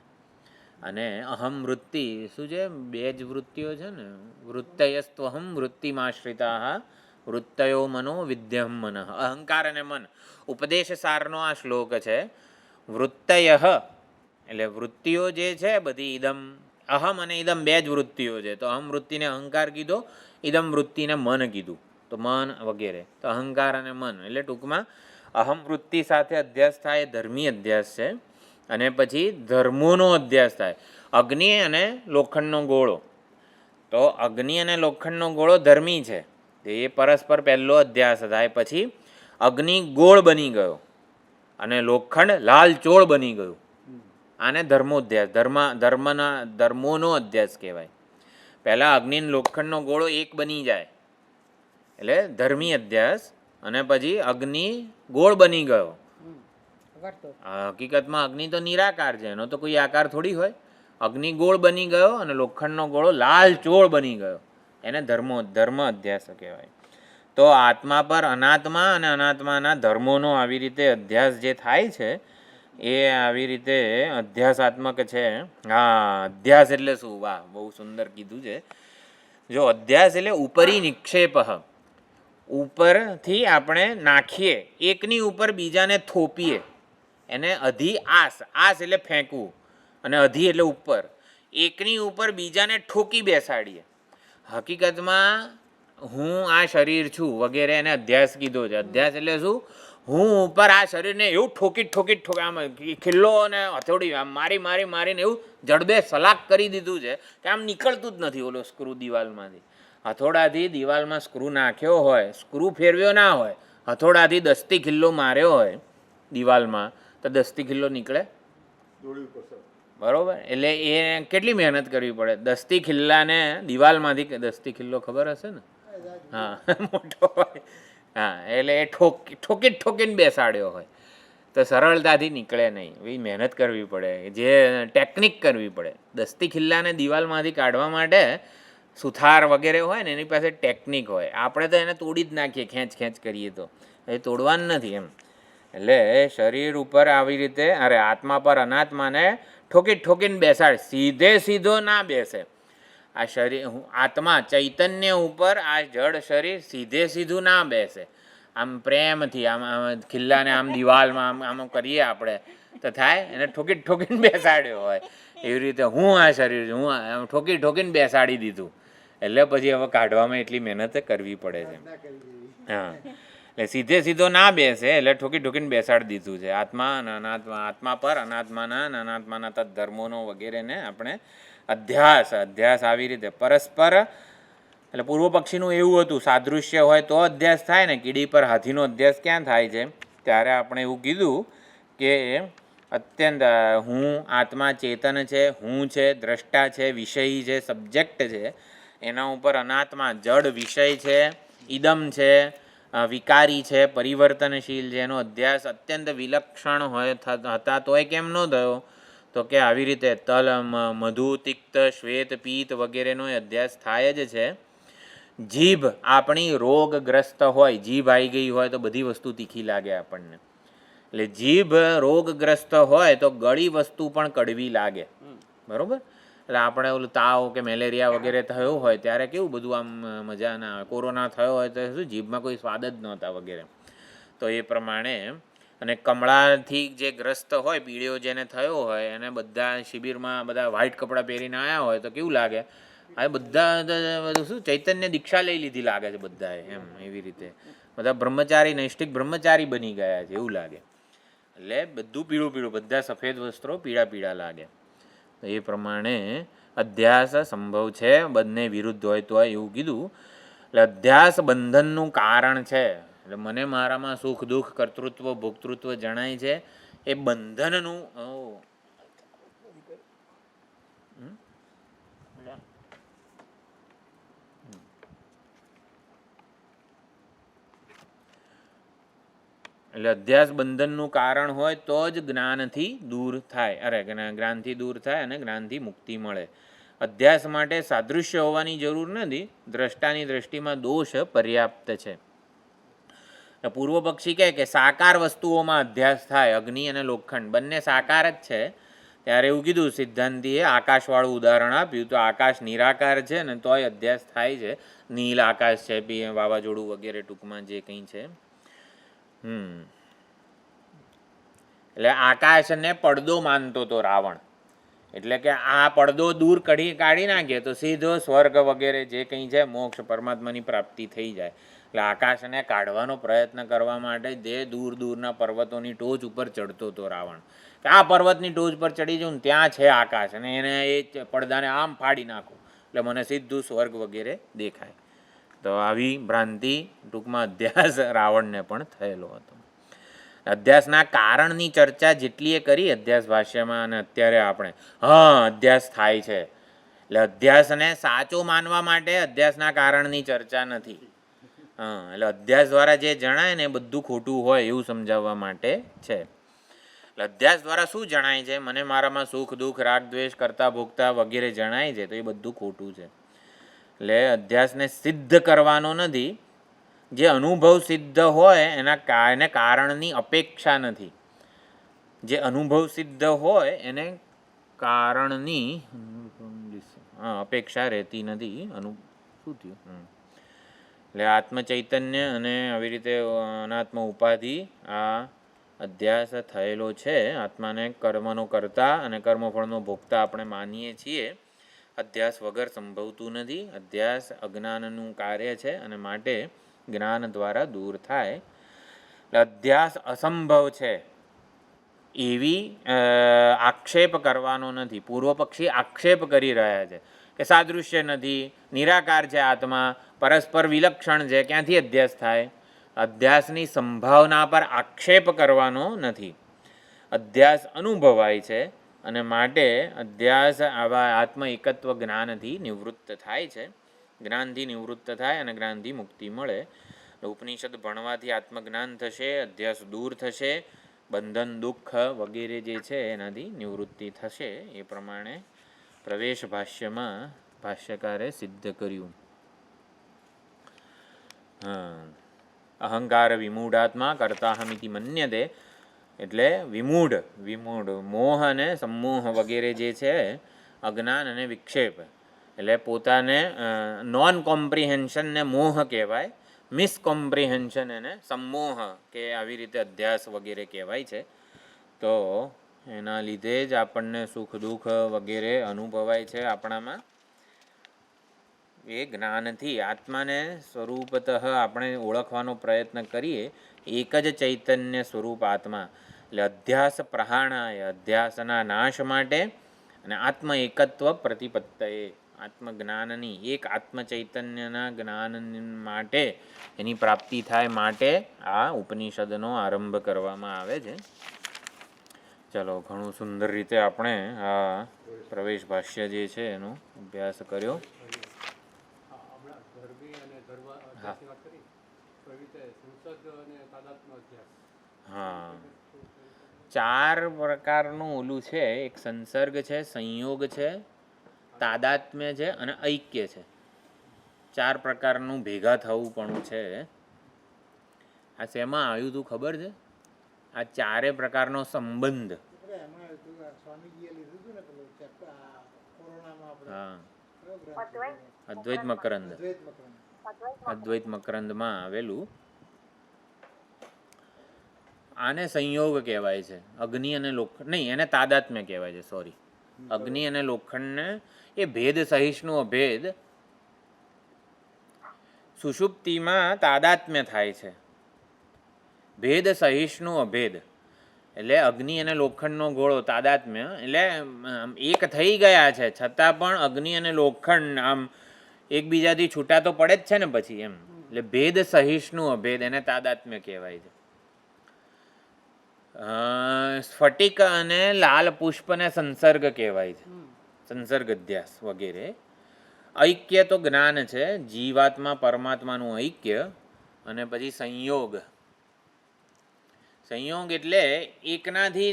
અને અહમ વૃત્તિ શું છે? બે જ વૃત્તિઓ છે ને. વૃત્તયસ્ત્વહમ વૃત્તિમાશ્રિતા વૃત્તયો મનો વિદ્યહમ મન. અહંકાર અને મન. ઉપદેશ સારનો આ શ્લોક છે. વૃત્તય એટલે વૃત્તિઓ જે છે બધી, ઇદમ અહમ અને ઇદમ બે જ વૃત્તિઓ છે. તો અહમ વૃત્તિને અહંકાર કીધો, ઇદમ વૃત્તિને મન કીધું. તો તો મન વગેરે. તો અહંકાર અને મન એટલે ટૂંકમાં અહમ વૃત્તિ સાથે અધ્યાસ થાય એ ધર્મી અધ્યાસ છે. અને પછી ધર્મોનો અધ્યાસ થાય. અગ્નિ અને લોખંડનો ગોળો, તો અગ્નિ અને લોખંડનો ગોળો ધર્મી છે, એ પરસ્પર પહેલો અધ્યાસ થાય. પછી અગ્નિ ગોળ બની ગયો અને લોખંડ લાલ ચોળ બની ગયું. આને ધર્મોધ્યાસ ધર્મોનો અધ્યાસ કહેવાય. પહેલાં અગ્નિ લોખંડનો ગોળો એક બની જાય એટલે ધર્મી અધ્યાસ, અને પછી અગ્નિ ગોળ બની ગયો. હકીકતમાં અગ્નિ તો નિરાકાર છે, એનો તો કોઈ આકાર થોડી હોય. અગ્નિ ગોળ બની ગયો અને લોખંડનો ગોળો લાલ ચોળ બની ગયો, એને ધર્મ અધ્યાસ કહેવાય. તો આત્મા પર અનાત્મા અને અનાત્માના ધર્મોનો આવી રીતે અધ્યાસ જે થાય છે એ આવી રીતે અધ્યાસાત્મક છે. હા, અધ્યાસ એટલે શું? વાહ, બહુ સુંદર કીધું છે. જો અધ્યાસ એટલે ઉપરી નિક્ષેપ, ઉપરથી આપણે નાખીએ, એકની ઉપર બીજાને થોપીએ, એને અધી આસ. આસ એટલે ફેંકવું અને અધી એટલે ઉપર. એકની ઉપર બીજાને ઠોકી બેસાડીએ. હકીકતમાં હું આ શરીર છું વગેરે એને અધ્યાસ કીધો છે. અધ્યાસ એટલે શું? હું ઉપર આ શરીરને એવું ઠોકી આમ ખિલ્લો અને હથોડી આમ મારીને એવું જડબે સલાક કરી દીધું છે કે આમ નીકળતું જ નથી ઓલો સ્ક્રૂ દિવાલમાંથી. હથોડાથી દિવાલમાં સ્ક્રૂ નાખ્યો હોય, સ્ક્રૂ ફેરવ્યો ના હોય, હથોડાથી 10થી ખિલ્લો માર્યો હોય દિવાલમાં, તો 10થી ખિલ્લો નીકળે? બરોબર. એટલે એ કેટલી મહેનત કરવી પડે 10થી ખિલ્લાને દિવાલમાંથી. 10થી ખિલ્લો ખબર હશે ને? હા, મોટો હોય. હા, એટલે એ ઠોકીને બેસાડ્યો હોય તો સરળતાથી નીકળે નહીં. એવી મહેનત કરવી પડે, જે ટેકનિક કરવી પડે. 10થી ખિલ્લાને દિવાલમાંથી કાઢવા માટે સુથાર વગેરે હોય ને એની પાસે ટેકનિક હોય. આપણે તો એને તોડી જ નાખીએ, ખેંચ કરીએ તો એ તોડવાનું નથી એમ. એટલે શરીર ઉપર આવી રીતે આત્મા પર અનાત્માને ઠોકીને બેસાડે. સીધો ના બેસે. આ શરીર આત્મા ચૈતન્ય ઉપર આ જડ શરીર સીધું ના બેસે. આમ પ્રેમથી આમ ખિલ્લાને આમ દિવાલમાં આમ કરીએ આપણે તો થાય. એને ઠોકીને બેસાડ્યો હોય એવી રીતે હું આ શરીર છું, હું ઠોકીને બેસાડી દીધું. એટલે પછી હવે કાઢવામાં એટલી મહેનત કરવી પડે છે. હા, એટલે સીધો ના બેસે એટલે ઠોકીને બેસાડી દીધું છે. આત્મા અને આત્મા પર અનાત્માના તદ્ધર્મોનો વગેરેને આપણે અધ્યાસ આવી રીતે પરસ્પર. એટલે પૂર્વ પક્ષીનું એવું હતું, સાદૃશ્ય હોય તો અધ્યાસ થાય ને. કીડી પર હાથીનો અધ્યાસ ક્યાં થાય છે? ત્યારે આપણે એવું કીધું કે અત્યંત હું આત્મા ચેતન છે, હું છે, દ્રષ્ટા છે, વિષય છે, સબ્જેક્ટ છે. એના ઉપર અનાત્મા જડ વિષય છે, ઇદમ છે, વિકારી છે, પરિવર્તનશીલ છે. એનો અધ્યાસ અત્યંત વિલક્ષણ હોય હતા તોય કેમ ન થયો? તો કે આવી રીતે તલ, મધુ, તિક્ત, શ્વેત, પિત્ત વગેરેનો અધ્યાસ થાય જ છે. જીભ આપણી રોગગ્રસ્ત હોય, જીભ આવી ગઈ હોય તો બધી વસ્તુ તીખી લાગે આપણને. એટલે જીભ રોગગ્રસ્ત હોય તો ગળી વસ્તુ પણ કડવી લાગે. બરાબર. એટલે આપણે ઓલું તાવ કે મેલેરિયા વગેરે થયો હોય ત્યારે કેવું બધું આમ મજા ના આવે. કોરોના થયો હોય તો શું જીભમાં કોઈ સ્વાદ જ નહોતા વગેરે. તો એ પ્રમાણે. અને કમળાથી જે ગ્રસ્ત હોય, પીળીઓ જેને થયો હોય, એને બધા શિબિરમાં બધા વ્હાઈટ કપડાં પહેરીને આવ્યા હોય તો કેવું લાગે? આ બધા શું ચૈતન્ય દીક્ષા લઈ લીધી લાગે છે બધાએ એમ. એવી રીતે બધા બ્રહ્મચારી, નૈષ્ઠિક બ્રહ્મચારી બની ગયા છે એવું લાગે. એટલે બધું પીળું, બધા સફેદ વસ્ત્રો પીળા લાગે. એ પ્રમાણે અધ્યાસ સંભવ છે. બંને વિરુદ્ધ હોય તો એવું કીધું. એટલે અધ્યાસ બંધનનું કારણ છે. એટલે મને મારામાં સુખ દુઃખ, કર્તૃત્વ ભોક્તૃત્વ જણાય છે એ બંધનનું. એટલે અધ્યાસ બંધનનું કારણ હોય તો જ જ્ઞાનથી દૂર થાય. જ્ઞાનથી દૂર થાય અને જ્ઞાનથી મુક્તિ મળે. અધ્યાસ માટે સાદૃશ્ય હોવાની જરૂર નથી. દ્રષ્ટાની દ્રષ્ટિમાં દોષ પર્યાપ્ત છે. પૂર્વ પક્ષી કહે કે સાકાર વસ્તુઓમાં અધ્યાસ થાય. અગ્નિ અને લોખંડ બંને સાકાર જ છે. ત્યારે એવું કીધું સિદ્ધાંતિએ આકાશવાળું ઉદાહરણ આપ્યું. તો આકાશ નિરાકાર છે ને તોય અધ્યાસ થાય છે. નીલ આકાશ છે, વાવાઝોડું વગેરે ટૂંકમાં જે કંઈ છે. એટલે આકાશને પડદો માનતો હતો રાવણ. એટલે કે આ પડદો દૂર કાઢી નાખીએ તો સીધો સ્વર્ગ વગેરે જે કંઈ છે મોક્ષ પરમાત્માની પ્રાપ્તિ થઈ જાય. એટલે આકાશને કાઢવાનો પ્રયત્ન કરવા માટે જે દૂર દૂરના પર્વતોની ટોચ ઉપર ચડતો હતો રાવણ, કે આ પર્વતની ટોચ પર ચડી જાઉં ને ત્યાં છે આકાશ અને એને એ પડદાને આમ ફાડી નાખું એટલે મને સીધું સ્વર્ગ વગેરે દેખાય. તો આવી ભ્રાંતિ ટૂંકમાં અધ્યાસ રાવણને પણ થયેલો હતો. અધ્યાસના કારણની ચર્ચા જેટલી એ કરી અધ્યાસ ભાષ્યમાં અને અત્યારે આપણે અધ્યાસ થાય છે એટલે અધ્યાસને સાચો માનવા માટે અધ્યાસના કારણની ચર્ચા નથી. એટલે અધ્યાસ દ્વારા જે જણાય ને એ બધું ખોટું હોય એવું સમજાવવા માટે છે. એટલે અધ્યાસ દ્વારા શું જણાય છે? મને મારામાં સુખ દુઃખ રાગ દ્વેષ કરતા ભોગતા વગેરે જણાય છે તો એ બધું ખોટું છે. એટલે અધ્યાસને સિદ્ધ કરવાનો નથી. જે અનુભવ સિદ્ધ હોય એને કારણની અપેક્ષા નથી. જે અનુભવ સિદ્ધ હોય એને કારણની અપેક્ષા રહેતી નથી. શું થયું? એટલે આત્મચૈતન્ય અને આવી રીતે અનાત્મ ઉપાધિ આ અધ્યાસ થયેલો છે. આત્માને કર્મનો કરતા અને કર્મફળનો ભોગતા આપણે માનીએ છીએ. અધ્યાસ વગર સંભવતું નથી. અધ્યાસ અજ્ઞાનનું કાર્ય છે અને માટે જ્ઞાન દ્વારા દૂર થાય. અધ્યાસ અસંભવ છે એવી આક્ષેપ કરવાનો નથી. પૂર્વ પક્ષી આક્ષેપ કરી રહ્યા છે કે સાદૃશ્ય નથી, નિરાકાર છે આત્મા, પરસ્પર વિલક્ષણ છે, ક્યાંથી અધ્યાસ થાય? અધ્યાસની સંભાવના પર આક્ષેપ કરવાનો નથી. અધ્યાસ અનુભવાય છે અને માટે અધ્યાસ આવા આત્મ એકત્વ જ્ઞાનથી નિવૃત્ત થાય છે. જ્ઞાનથી નિવૃત્ત થાય અને જ્ઞાનથી મુક્તિ મળે. ઉપનિષદ ભણવાથી આત્મજ્ઞાન થશે, અધ્યાસ દૂર થશે, બંધન દુઃખ વગેરે જે છે એનાથી નિવૃત્તિ થશે. એ પ્રમાણે પ્રવેશ ભાષ્યમાં ભાષ્યકારે સિદ્ધ કર્યું. અહંકાર વિમૂઢાત્મા કર્તાહમિતિ મન્યતે એટલે વિમૂઢ મોહ અને સમૂહ વગેરે જે છે અજ્ઞાન અને વિક્ષેપ એટલે પોતાને નોન કોમ્પ્રિહેન્શનને મોહ કહેવાય, મિસકોમ્પ્રિહેન્શન એને સમોહ કે આવી રીતે અધ્યાસ વગેરે કહેવાય છે. તો એના લીધે જ આપણને સુખ દુઃખ વગેરે અનુભવાય છે આપણામાં. એ જ્ઞાનથી આત્માને સ્વરૂપતઃ આપણે ઓળખવાનો પ્રયત્ન કરીએ. એક જ ચૈતન્ય સ્વરૂપ આત્મા. એટલે અધ્યાસ પ્રહાણાય અધ્યાસના નાશ માટે અને આત્મ એકત્વ પ્રતિપત્તયે આત્મજ્ઞાનની એક આત્મચૈતન્યના જ્ઞાન માટે એની પ્રાપ્તિ થાય માટે આ ઉપનિષદનો આરંભ કરવામાં આવે છે. ચલો, ઘણું સુંદર રીતે આપણે આ પ્રવેશ ભાષ્ય જે છે એનો અભ્યાસ કર્યો. હા, 4 પ્રકારનું ઓલું છે. એક સંસર્ગ છે, સંયોગ છે, તાદાત્મ્ય છે અને ઐક્ય છે. 4 પ્રકારનું ભેગા થવું પણ છે. આ શેમાં આવ્યું હતું ખબર છે? આ 4 પ્રકારનો સંબંધ. હા, અદ્વૈત મકરંદમાં આવેલું. આને સંયોગ કહેવાય છે. અગ્નિ અને લોખંડ નહીં, એને તાદાત્મ્ય કહેવાય છે. સોરી, અગ્નિ અને લોખંડને એ ભેદ સહિષ્ણુ અભેદ સુષુપ્તિમાં તાદાત્મ્ય થાય છે. ભેદ સહિષ્ણુ અભેદ એટલે અગ્નિ અને લોખંડનો ગોળો તાદાત્મ્ય એટલે એક થઈ ગયા છે છતાં પણ અગ્નિ અને લોખંડ આમ એકબીજાથી છૂટા તો પડે જ છે ને પછી એમ. એટલે ભેદ સહિષ્ણુ અભેદ એને તાદાત્મ્ય કહેવાય છે. સ્ફટિક અને લાલ પુષ્પને સંસર્ગ કહેવાય છે, સંસર્ગ અધ્યાસ વગેરે. ઐક્ય તો જ્ઞાન છે, જીવાત્મા પરમાત્માનું ઐક્ય. અને પછી સંયોગ. સંયોગ એટલે એકનાથી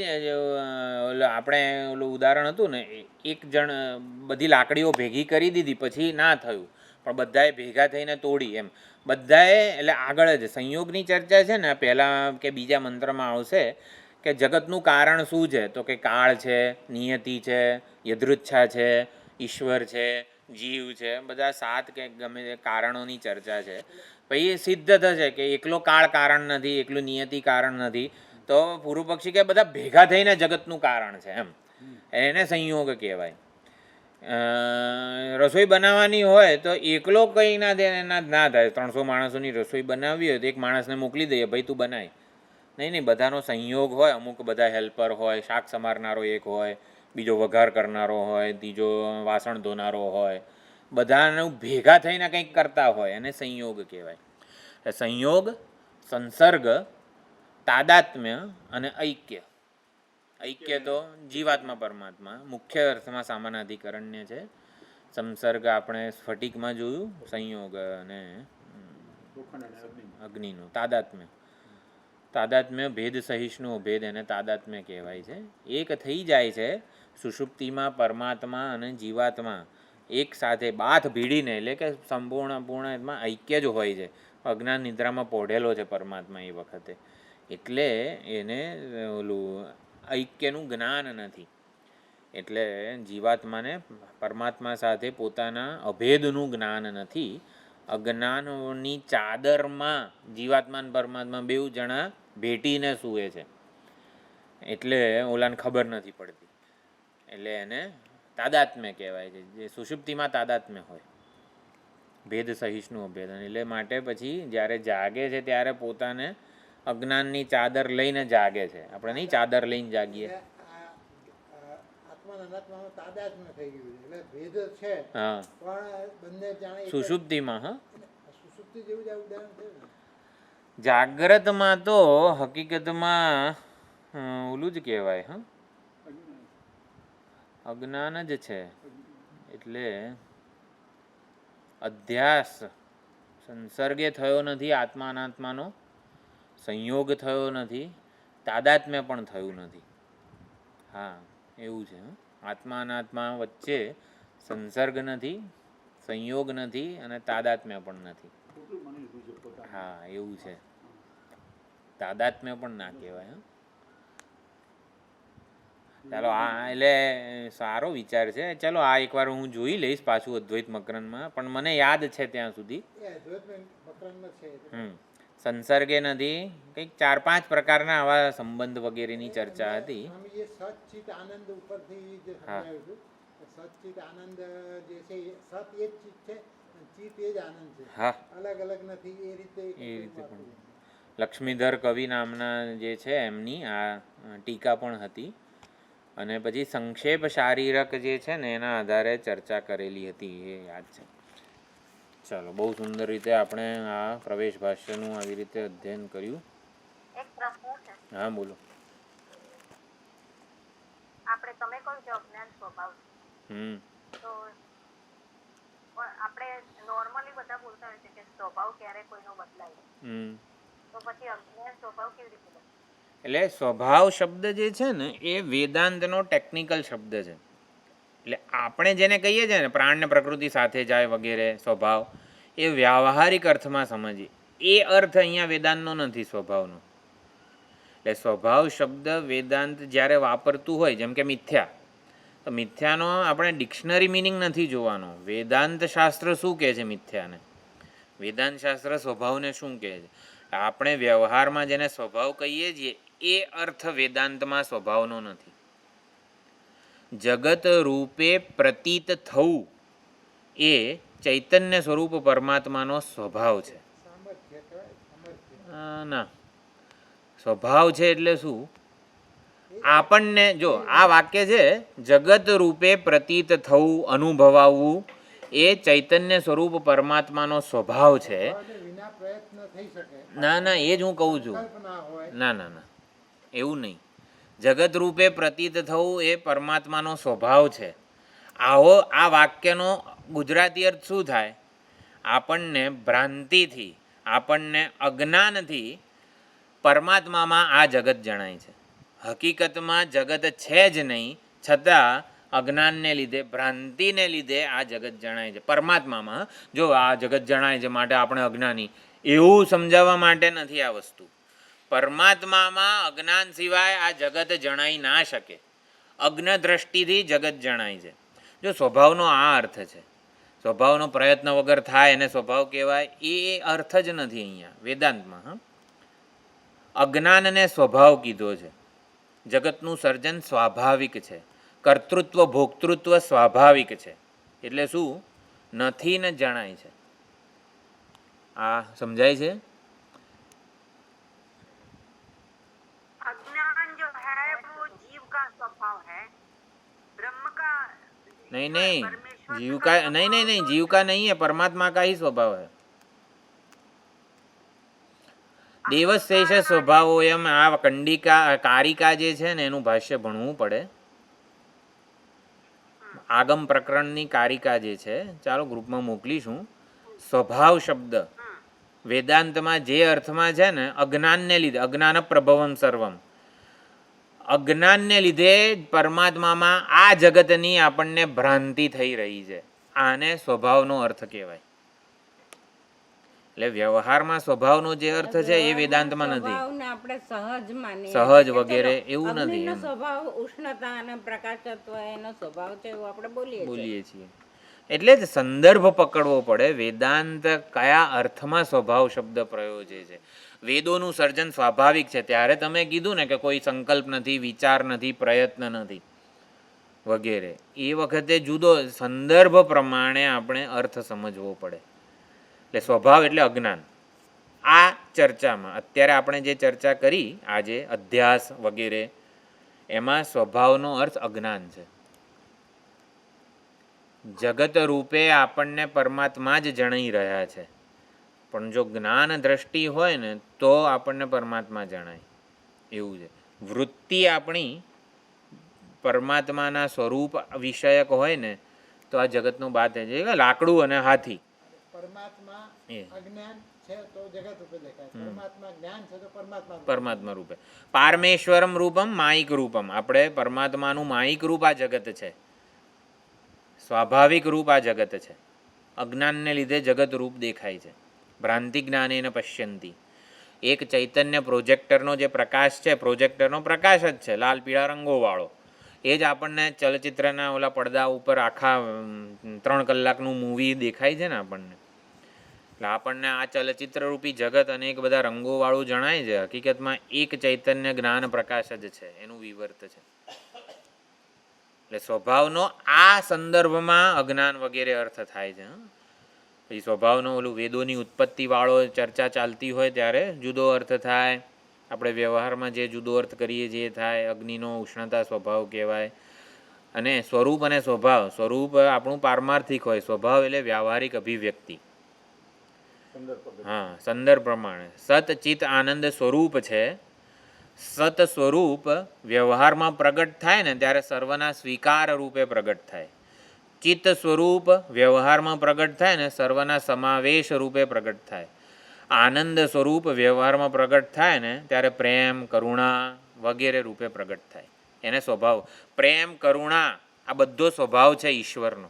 આપણે ઓલું ઉદાહરણ હતું ને, એક જણ બધી લાકડીઓ ભેગી કરી દીધી પછી ના થયું પણ બધાએ ભેગા થઈને તોડી એમ. બધાએ એટલે આગળ જ સંયોગની ચર્ચા છે ને પહેલાં કે બીજા મંત્રમાં આવશે કે જગતનું કારણ શું છે? તો કે કાળ છે, નિયતિ છે, યદૃચ્છા છે, ઈશ્વર છે, જીવ છે. બધા 7 કે ગમે તે કારણોની ચર્ચા છે. પછી એ સિદ્ધ થશે કે એકલો કાળ કારણ નથી, એકલું નિયતિ કારણ નથી. તો પૂર્વ પક્ષી કે બધા ભેગા થઈને જગતનું કારણ છે એમ. એને સંયોગ કહેવાય. રસોઈ બનાવવાની હોય તો એકલો કંઈ ના દે ના થાય. 300 માણસોની રસોઈ બનાવવી હોય તો એક માણસને મોકલી દઈએ, ભાઈ તું બનાય. નહીં, બધાનો સંયોગ હોય. અમુક બધા હેલ્પર હોય, શાક સમારનારો એક હોય, બીજો વઘાર કરનારો હોય, ત્રીજો વાસણ ધોનારો હોય, બધાનું ભેગા થઈને કંઈક કરતા હોય અને સંયોગ કહેવાય. સંયોગ, સંસર્ગ, તાદાત્મ્ય અને ઐક્ય. ઐક્ય તો જીવાત્મા પરમાત્મા મુખ્ય અર્થમાં સામાનાધિકરણ્ય છે. સંસર્ગ આપણે સ્ફટિકમાં જોયું, સંયોગ અને અગ્નિનું તાદાત્મ્ય. તાદાત્મ્ય ભેદ સહિષ્ણુ ભેદ એને તાદાત્મ્ય કહેવાય છે. એક થઈ જાય છે સુષુપ્તિમાં પરમાત્મા અને જીવાત્મા એક સાથે બાથ ભીડીને, એટલે કે સંપૂર્ણમાં ઐક્ય જ હોય છે. અજ્ઞાન નિદ્રામાં પોઢેલો છે પરમાત્મા એ વખતે, એટલે એને ઓલું ઐક્યનું જ્ઞાન નથી. એટલે જીવાત્માને પરમાત્મા સાથે પોતાના અભેદનું જ્ઞાન નથી. અજ્ઞાનની ચાદરમાં જીવાત્મા અને પરમાત્મા બેઉ જણા ભેટીને સૂવે છે, એટલે ઓલાને ખબર નથી પડતી. એટલે એને તાદાત્મ્ય કહેવાય છે. જે સુષુપ્તિમાં તાદાત્મ્ય હોય, ભેદ સહિષ્ણુ અભેદ. એટલે માટે પછી જ્યારે જાગે છે ત્યારે પોતાને અજ્ઞાનની ચાદર લઈને જાગે છે. આપણે નહીં ચાદર લઈને જાગીએ. આત્મા અનાત્મામાં તાદાત્મ્ય થઈ ગયું છે, એટલે ભેદ છે. હા, પણ બંને જાણે સુષુપ્તિમાં. હા, સુષુપ્તિ જેવું જ આ ઉદાહરણ છે ને. જાગ્રતમાં તો હકીકતમાં ઓલું જ કહેવાય. હા, અજ્ઞાન જ છે. એટલે અધ્યાસ સંસર્ગે થયો નથી આત્મા અનાત્માનો, સંયોગ થયો નથી, તાદાત્મ્ય પણ થયું નથી. હા, એવું છે. આત્મા અનાત્મા વચ્ચે સંસર્ગ નથી, સંયોગ નથી અને તાદાત્મ્ય પણ નથી. હા, એવું છે. તાદાત્મ્ય પણ ના કહેવાય. ચાલો, આ એટલે સારો વિચાર છે. ચાલો, આ એકવાર હું જોઈ લઈશ પાછું અદ્વૈત મકરંદમાં, પણ મને યાદ છે ત્યાં સુધી સંસર્ગે નથી, કંઈક 4-5 પ્રકારના આવા સંબંધ વગેરેની ચર્ચા હતી. સચિત આનંદ ઉપરથી જે સમજાવ્યું હતું, સચિત આનંદ જે છે એ સત એ જ ચિત્ત છે, ચિત્ત એ જ આનંદ છે. હા, અલગ અલગ નથી. એ રીતે પણ લક્ષ્મીધર કવિ નામના જે છે એમની આ ટીકા પણ હતી. અને પછી સંક્ષેપ શારીરક જે છે ને એના આધારે ચર્ચા કરેલી હતી, એ યાદ છે. ચાલો, બહુ સુંદર રીતે આપણે આ પ્રવેશ ભાષ્યનું આવી રીતે અધ્યયન કર્યું. હા, બોલો. આપણે તમે કહો છો અજ્ઞાન સ્વભાવ, તો આપણે નોર્મલી બધા બોલતા હોય છે કે સ્વભાવ ક્યારે કોઈનો બદલાય, તો પછી અજ્ઞાન સ્વભાવ કેવી રીતે બદલાય? એટલે સ્વભાવ શબ્દ જે છે ને એ વેદાંતનો ટેકનિકલ શબ્દ છે. એટલે આપણે જેને કહીએ છીએ ને પ્રાણ ને પ્રકૃતિ સાથે જાય વગેરે સ્વભાવ, એ વ્યાવહારિક અર્થમાં સમજીએ. એ અર્થ અહીંયા વેદાંતનો નથી સ્વભાવનો. એટલે સ્વભાવ શબ્દ વેદાંત જ્યારે વાપરતું હોય, જેમ કે મિથ્યા, તો મિથ્યાનો આપણે ડિક્શનરી મિનિંગ નથી જોવાનો. વેદાંત શાસ્ત્ર શું કહે છે મિથ્યાને, વેદાંત શાસ્ત્ર સ્વભાવને શું કહે છે. આપણે વ્યવહારમાં જેને સ્વભાવ કહીએ છીએ એ અર્થ વેદાંતમાં સ્વભાવનો નથી. જગત રૂપે પ્રતીત થવું એ ચૈતન્ય સ્વરૂપ પરમાત્માનો સ્વભાવ છે. ના, સ્વભાવ છે એટલે શું? આપણને જો આ વાક્ય છે, જગત રૂપે પ્રતીત થવું, અનુભવાવું એ ચૈતન્ય સ્વરૂપ પરમાત્માનો સ્વભાવ છે. ના, એ જ હું કહું છું. ના, એવું નહીં. જગત રૂપે પ્રતીત થવું એ પરમાત્માનો સ્વભાવ છે. આવો આ વાક્યનો ગુજરાતી અર્થ શું થાય? આપણને ભ્રાંતિથી, આપણને અજ્ઞાનથી પરમાત્મામાં આ જગત જણાય છે. હકીકતમાં જગત છે જ નહીં, છતાં અજ્ઞાનને લીધે, ભ્રાંતિને લીધે આ જગત જણાય છે. પરમાત્મામાં જો આ જગત જણાય છે માટે આપણે અજ્ઞાની, એવું સમજાવવા માટે નથી આ વસ્તુ. પરમાત્મામાં અજ્ઞાન સિવાય આ જગત જણાઈ ના શકે. અજ્ઞ દ્રષ્ટિથી જગત જણાય છે. જો સ્વભાવનો આ અર્થ છે, સ્વભાવનો પ્રયત્ન વગર થાય એને સ્વભાવ કહેવાય, એ અર્થ જ નથી અહીંયા વેદાંતમાં. અજ્ઞાનને સ્વભાવ કીધો છે. જગતનું સર્જન સ્વાભાવિક છે. કર્તૃત્વ ભોક્તૃત્વ સ્વાભાવિક છે. એટલે શું? નથી ને જણાય છે. આ સમજાય છે? अज्ञान जो है वो जीव का स्वभाव है, ब्रह्म का नहीं नहीं, परमेश्वर जीव का नहीं नहीं नहीं, जीव का नहीं है, परमात्मा का ही स्वभाव है. દેવશેષ સ્વભાવો એમ આ કંડિકા કારિકા જે છે ને એનું ભાષ્ય ભણવું પડે. આગમ પ્રકરણની કારિકા જે છે, ચાલો ગ્રુપમાં મોકલીશું. સ્વભાવ શબ્દ વેદાંતમાં જે અર્થમાં છે ને, અજ્ઞાનને લીધે, અજ્ઞાન પ્રભવમ સર્વમ, અજ્ઞાનને લીધે પરમાત્મામાં આ જગતની આપણને ભ્રાંતિ થઈ રહી છે. આને સ્વભાવનો અર્થ કહેવાય. એટલે વ્યવહારમાં સ્વભાવનો જે અર્થ છે એ વેદાંતમાં નથી. સ્વભાવને આપણે સહજ માનીએ સહજ છીએ. વગેરે એવું નથી અગ્નિનો એમ. સ્વભાવ ઉષ્ણતા અને પ્રકાશત્વ એનો સ્વભાવ છે એવું આપણે બોલીએ છીએ. એટલે જ સંદર્ભ પકડવો પડે. વેદાંત કયા અર્થમાં સ્વભાવ શબ્દ પ્રયોજે છે. વેદોનું સર્જન સ્વાભાવિક છે ત્યારે તમે કીધું ને કે કોઈ સંકલ્પ નથી, વિચાર નથી, પ્રયત્ન નથી વગેરે. એ વખતે જુદો સંદર્ભ પ્રમાણે આપણે અર્થ સમજવો પડે. એટલે સ્વભાવ એટલે અજ્ઞાન. આ ચર્ચામાં અત્યારે આપણે જે ચર્ચા કરી આજે અધ્યાસ વગેરે, એમાં સ્વભાવનો અર્થ અજ્ઞાન છે. જગત રૂપે આપણને પરમાત્મા જ જણાઈ રહ્યા છે, પણ જો જ્ઞાન દ્રષ્ટિ હોય ને તો આપણને પરમાત્મા જણાય એવું છે. વૃત્તિ આપણી પરમાત્માના સ્વરૂપ વિષયક હોય ને તો આ જગતનું બાત છે. લાકડું અને હાથી, પરમાત્મા એ અજ્ઞાન છે તો જગત રૂપે દેખાય, પરમાત્મા જ્ઞાન છે તો પરમાત્મા રૂપે. પરમાત્મા રૂપે. પારમેશ્વરમ રૂપમ માયિક રૂપમ, આપણે પરમાત્માનું માયિક રૂપ આ જગત છે, સ્વાભાવિક રૂપ આ જગત છે. અજ્ઞાનને લીધે જગત રૂપ દેખાય છે. ભ્રાંતિ જ્ઞાનેન પશ્યંતી. એક ચૈતન્ય પ્રોજેક્ટરનો જે પ્રકાશ છે, પ્રોજેક્ટરનો પ્રકાશ જ છે લાલ પીળા રંગોવાળો, એ જ આપણને ચલચિત્રના ઓલા પડદા ઉપર આખા 3 કલાકનું મૂવી દેખાય છે ને આપણને. એટલે આપણને આ ચલચિત્ર રૂપી જગત અનેક બધા રંગોવાળું જણાય છે. હકીકતમાં એક ચૈતન્ય જ્ઞાન પ્રકાશ જ છે, એનું વિવર્ત છે. એટલે સ્વભાવનો આ સંદર્ભમાં અજ્ઞાન વગેરે અર્થ થાય છે. પછી સ્વભાવનો ઓલું વેદોની ઉત્પત્તિવાળો ચર્ચા ચાલતી હોય ત્યારે જુદો અર્થ થાય. આપણે વ્યવહારમાં જે જુદો અર્થ કરીએ જે થાય. અગ્નિનો ઉષ્ણતા સ્વભાવ કહેવાય. અને સ્વરૂપ અને સ્વભાવ, સ્વરૂપ આપણું પારમાર્થિક હોય, સ્વભાવ એટલે વ્યવહારિક અભિવ્યક્તિ. હા, સંદર્ભ પ્રમાણે. સત ચિત આનંદ સ્વરૂપ છે. સત સ્વરૂપ વ્યવહારમાં પ્રગટ થાય ને ત્યારે સર્વના સ્વીકાર રૂપે પ્રગટ થાય. ચિત્ત સ્વરૂપ વ્યવહારમાં પ્રગટ થાય ને સર્વના સમાવેશ રૂપે પ્રગટ થાય. આનંદ સ્વરૂપ વ્યવહારમાં પ્રગટ થાય ને ત્યારે પ્રેમ, કરુણા વગેરે રૂપે પ્રગટ થાય. એને સ્વભાવ. પ્રેમ, કરુણા આ બધો સ્વભાવ છે ઈશ્વરનો.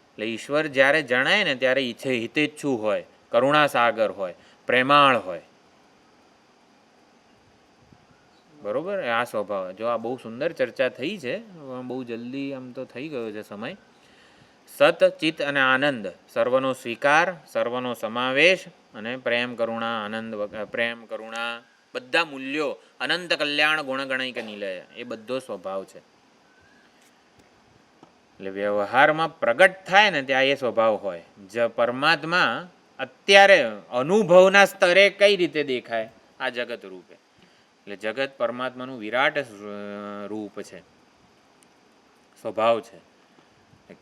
એટલે ઈશ્વર જ્યારે જણાય ને ત્યારે હિતેચ્છુ હોય, કરુણા સાગર હોય, પ્રેમાળ હોય. બરોબર, આ સ્વભાવ. જો આ બહુ સુંદર ચર્ચા થઈ છે, બહુ જલ્દી આમ તો થઈ ગયો છે સમય. સત ચિત્ત અને આનંદ, સર્વનો સ્વીકાર, સર્વનો સમાવેશ, અને પ્રેમ, કરુણા, આનંદ, પ્રેમ, કરુણા બધા મૂલ્યો, અનંત કલ્યાણ ગુણગણૈક નિલય, એ બધો સ્વભાવ છે. એટલે વ્યવહારમાં પ્રગટ થાય ને ત્યાં એ સ્વભાવ હોય. પરમાત્મા અત્યારે અનુભવના સ્તરે કઈ રીતે દેખાય? આ જગત રૂપે. એટલે જગત પરમાત્માનું વિરાટ રૂપ છે, સ્વભાવ છે.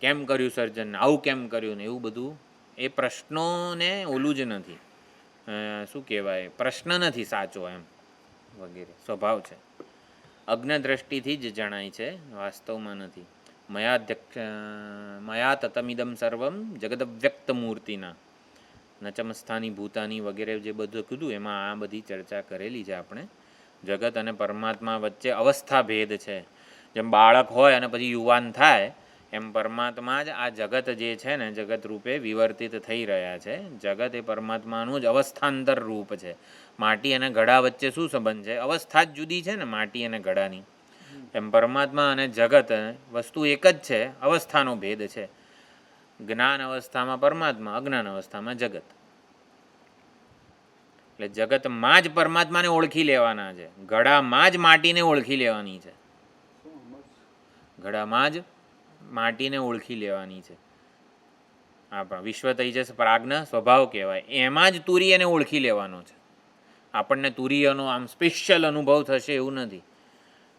કેમ કર્યું સર્જન, આવું કેમ કર્યું ને એવું બધું એ પ્રશ્નોને ઓલું જ નથી, શું કહેવાય, પ્રશ્ન નથી સાચો એમ વગેરે. સ્વભાવ છે, અજ્ઞ દ્રષ્ટિથી જ જણાય છે, વાસ્તવમાં નથી. મયા તતમિદમ સર્વમ જગદવ્યક્ત મૂર્તિના નચમસ્થાની ભૂતાની વગેરે જે બધું કીધું એમાં આ બધી ચર્ચા કરેલી છે આપણે. જગત અને પરમાત્મા વચ્ચે અવસ્થા ભેદ છે. જેમ બાળક હોય અને પછી યુવાન થાય એમ પરમાત્મા જ આ જગત જે છે ને જગત રૂપે વિવર્તિત થઈ રહ્યા છે. જગત એ પરમાત્માનું જ અવસ્થાંતર રૂપ છે. માટી અને ઘડા વચ્ચે શું સંબંધ છે? અવસ્થા જ જુદી છે ને માટી અને ઘડાની. એમ પરમાત્મા અને જગત વસ્તુ એક જ છે, અવસ્થાનો ભેદ છે. જ્ઞાન અવસ્થામાં પરમાત્મા, અજ્ઞાન અવસ્થામાં જગત. એટલે જગતમાં જ પરમાત્માને ઓળખી લેવાના છે, ઘડામાં જ માટીને ઓળખી લેવાની છે. ઘડામાં જ માટીને ઓળખી લેવાની છે. આપણા વિશ્વ તૈજસ પ્રાજ્ઞ સ્વભાવ કહેવાય, એમાં જ તુરીયને ઓળખી લેવાનો છે. આપણને તુરીયનો આમ સ્પેશિયલ અનુભવ થશે એવું નથી.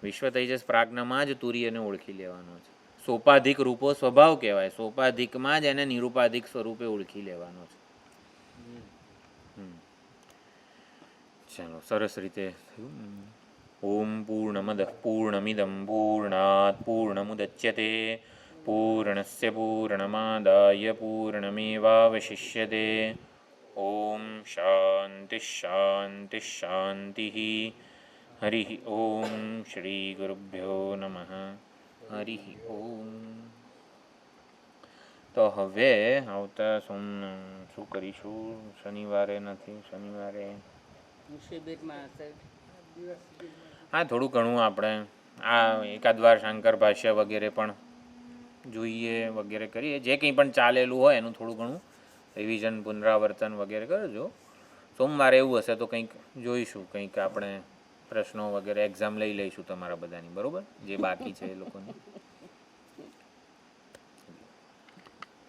વિશ્વ તેજસ પ્રાજ્ઞમાં જ તુરીયને ઓળખી લેવાનો છે. સોપાધિક રૂપો સ્વભાવ કહેવાય, સોપાધિકમાં જ એને નિરૂપાધિક સ્વરૂપે ઓળખી લેવાનો છે. ચાલો, સરસ રીતે થયું. ઓમ પૂર્ણમદ પૂર્ણમિદમ પૂર્ણાત પૂર્ણમુદચ્યતે પૂર્ણસ્ય પૂર્ણમાદાય પૂર્ણમેવાવશિષ્યતે. ઓમ શાંતિ શાંતિ શાંતિ. હરિ ઓમ. શ્રી ગુરુભ્યો નમઃ. હરિ ઓમ. તો હવે આવતા શું કરીશું? શનિવારે નથી, શનિવારે હા થોડું ઘણું આપણે આ એકાદ વાર શંકર ભાષ્ય વગેરે પણ જોઈએ, વગેરે કરીએ. જે કંઈ પણ ચાલેલું હોય એનું થોડું ઘણું રિવિઝન, પુનરાવર્તન વગેરે કરજો. સોમવારે એવું હશે તો કંઈક જોઈશું, કંઈક આપણે પ્રશ્નો વગેરે એક્ઝામ લઈ લઈશું તમારા બધાની, બરાબર? જે બાકી છે એ લોકોની.